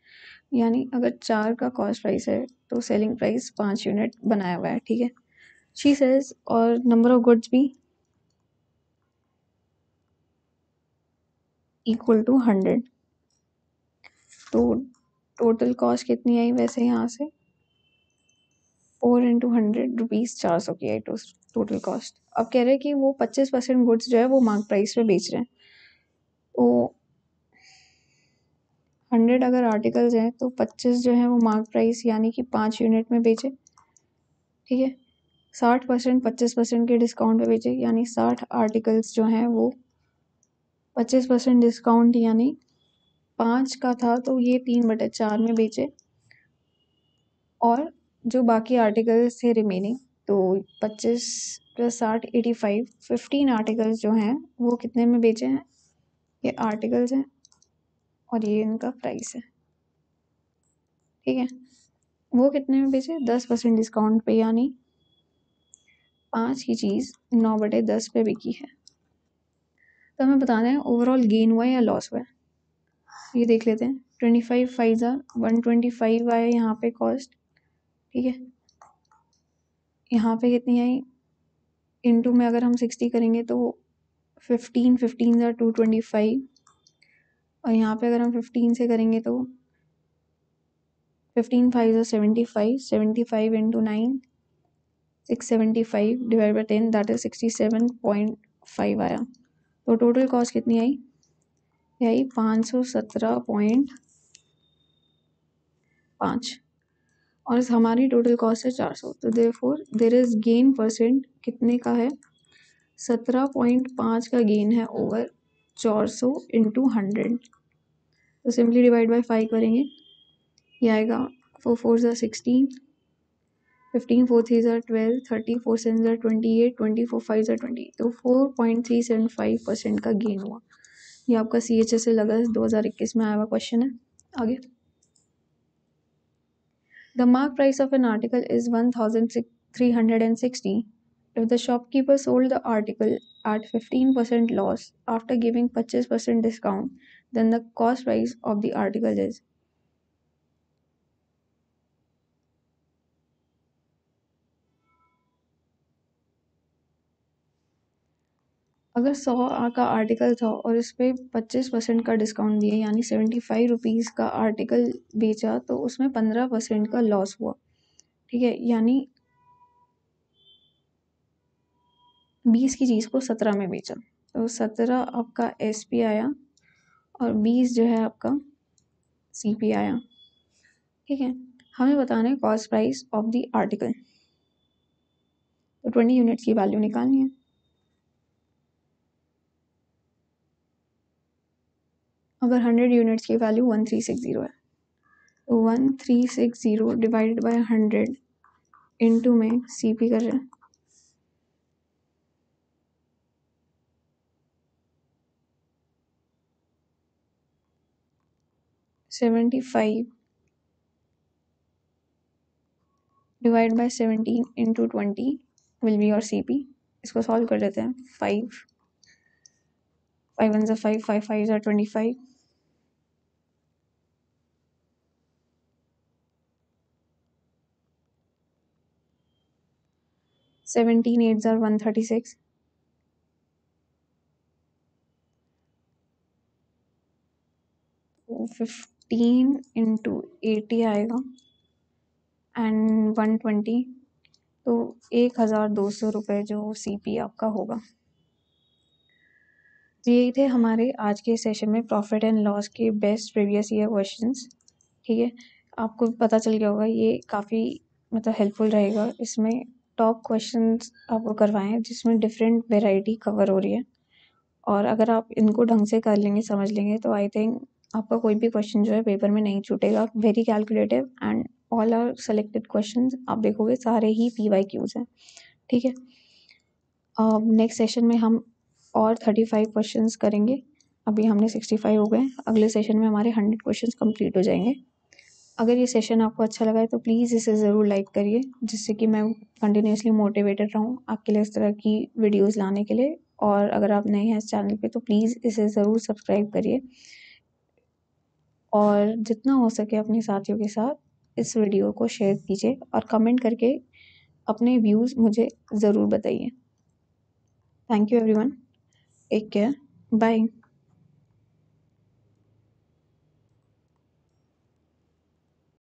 यानी अगर 4 का कॉस्ट प्राइस है तो सेलिंग प्राइस 5 यूनिट बनाया हुआ है। ठीक है, शी सेल्स और नंबर ऑफ गुड्स भी इक्वल टू 100, तो टोटल कॉस्ट कितनी आई वैसे यहाँ से? 4 into 100 रुपीज़ 400 की आई टोटल कॉस्ट। अब कह रहे हैं कि वो 25% गुड्स जो है वो मार्क प्राइस पे बेच रहे हैं, तो 100 अगर आर्टिकल्स हैं तो 25 जो है वो मार्क प्राइस यानी कि 5 यूनिट में बेचे। ठीक है, 60% 25% के डिस्काउंट पे बेचे, यानी 60 आर्टिकल्स जो हैं वो 25% डिस्काउंट यानी 5 का था तो ये 3/4 में बेचे, और जो बाकी आर्टिकल्स थे रिमेनिंग, तो 25 + 60 85, 15 आर्टिकल्स जो हैं वो कितने में बेचे हैं? ये आर्टिकल्स हैं और ये इनका प्राइस है। ठीक है, वो कितने में बेचे? 10% डिस्काउंट पे, यानी 5 की चीज़ 9/10 पे बिकी है। तो हमें बताना है ओवरऑल गेन हुआ है या लॉस हुआ है। ये देख लेते हैं। 25 5 125 आया यहाँ पे कॉस्ट। ठीक है, यहाँ पे कितनी आई? इनटू में अगर हम 60 करेंगे तो 15 15 225, और यहाँ पे अगर हम 15 से करेंगे तो 15 5 75, 75 into 9 675 divide by 10, that is 67.5 आया। तो टोटल कॉस्ट कितनी आई? यही 517.5, और हमारी टोटल कॉस्ट है 400, तो therefore there is gain percent कितने का है? 17.5 का गेन है ओवर 400 into 100। तो सिंपली डिवाइड बाय 5 करेंगे, ये आएगा 4 4 are 16, 15 4 3 are 12, 30 4 7 are 28, 24 5 are 20, तो 4.375% का गेन हुआ। ये आपका CHS से लगा 2021 में आया हुआ क्वेश्चन है। आगे, the mark price of an article is 1360 if the shopkeeper sold the article at 15% loss after giving 25% discount, then the cost price of the article is। अगर 100 का आर्टिकल था और इस पर 25% का डिस्काउंट दिया, यानी 75 रुपीज़ का आर्टिकल बेचा, तो उसमें 15% का लॉस हुआ। ठीक है, यानी 20 की चीज़ को 17 में बेचा, तो 17 आपका SP आया और 20 जो है आपका CP आया। ठीक है, हमें बताना है cost price of the article, तो 20 यूनिट्स की वैल्यू निकालनी है। अगर 100 यूनिट्स की वैल्यू 1360 है, तो 1360 डिवाइडेड बाय 100 इनटू में CP कर रहे हैं, 75 divide by 17 into 20 will be your CP। इसको सॉल्व कर देते हैं। 5 1 5 5 5 25, 17 8 136, 15 इंटू 80 आएगा एंड 120, तो 1200 रुपये जो CP आपका होगा। तो यही थे हमारे आज के सेशन में प्रॉफिट एंड लॉस के बेस्ट प्रीवियस ईयर क्वेश्चंस। ठीक है, आपको पता चल गया होगा, ये काफ़ी मतलब हेल्पफुल रहेगा। इसमें टॉप क्वेश्चंस आपको करवाएं हैं जिसमें डिफरेंट वेराइटी कवर हो रही है, और अगर आप इनको ढंग से कर लेंगे, समझ लेंगे, तो आई थिंक आपका कोई भी क्वेश्चन जो है पेपर में नहीं छूटेगा। Very calculative and all are selected questions, आप देखोगे सारे ही PYQs हैं। ठीक है, नेक्स्ट सेशन में हम और 35 क्वेश्चंस करेंगे। अभी हमने 65 हो गए, अगले सेशन में हमारे 100 क्वेश्चंस कंप्लीट हो जाएंगे। अगर ये सेशन आपको अच्छा लगा है तो प्लीज़ इसे ज़रूर लाइक करिए, जिससे कि मैं कंटिन्यूसली मोटिवेटेड रहूँ आपके लिए इस तरह की वीडियोस लाने के लिए। और अगर आप नए हैं इस चैनल पे तो प्लीज़ इसे ज़रूर सब्सक्राइब करिए, और जितना हो सके अपने साथियों के साथ इस वीडियो को शेयर कीजिए, और कमेंट करके अपने व्यूज़ मुझे ज़रूर बताइए। Thank you everyone, take care, bye.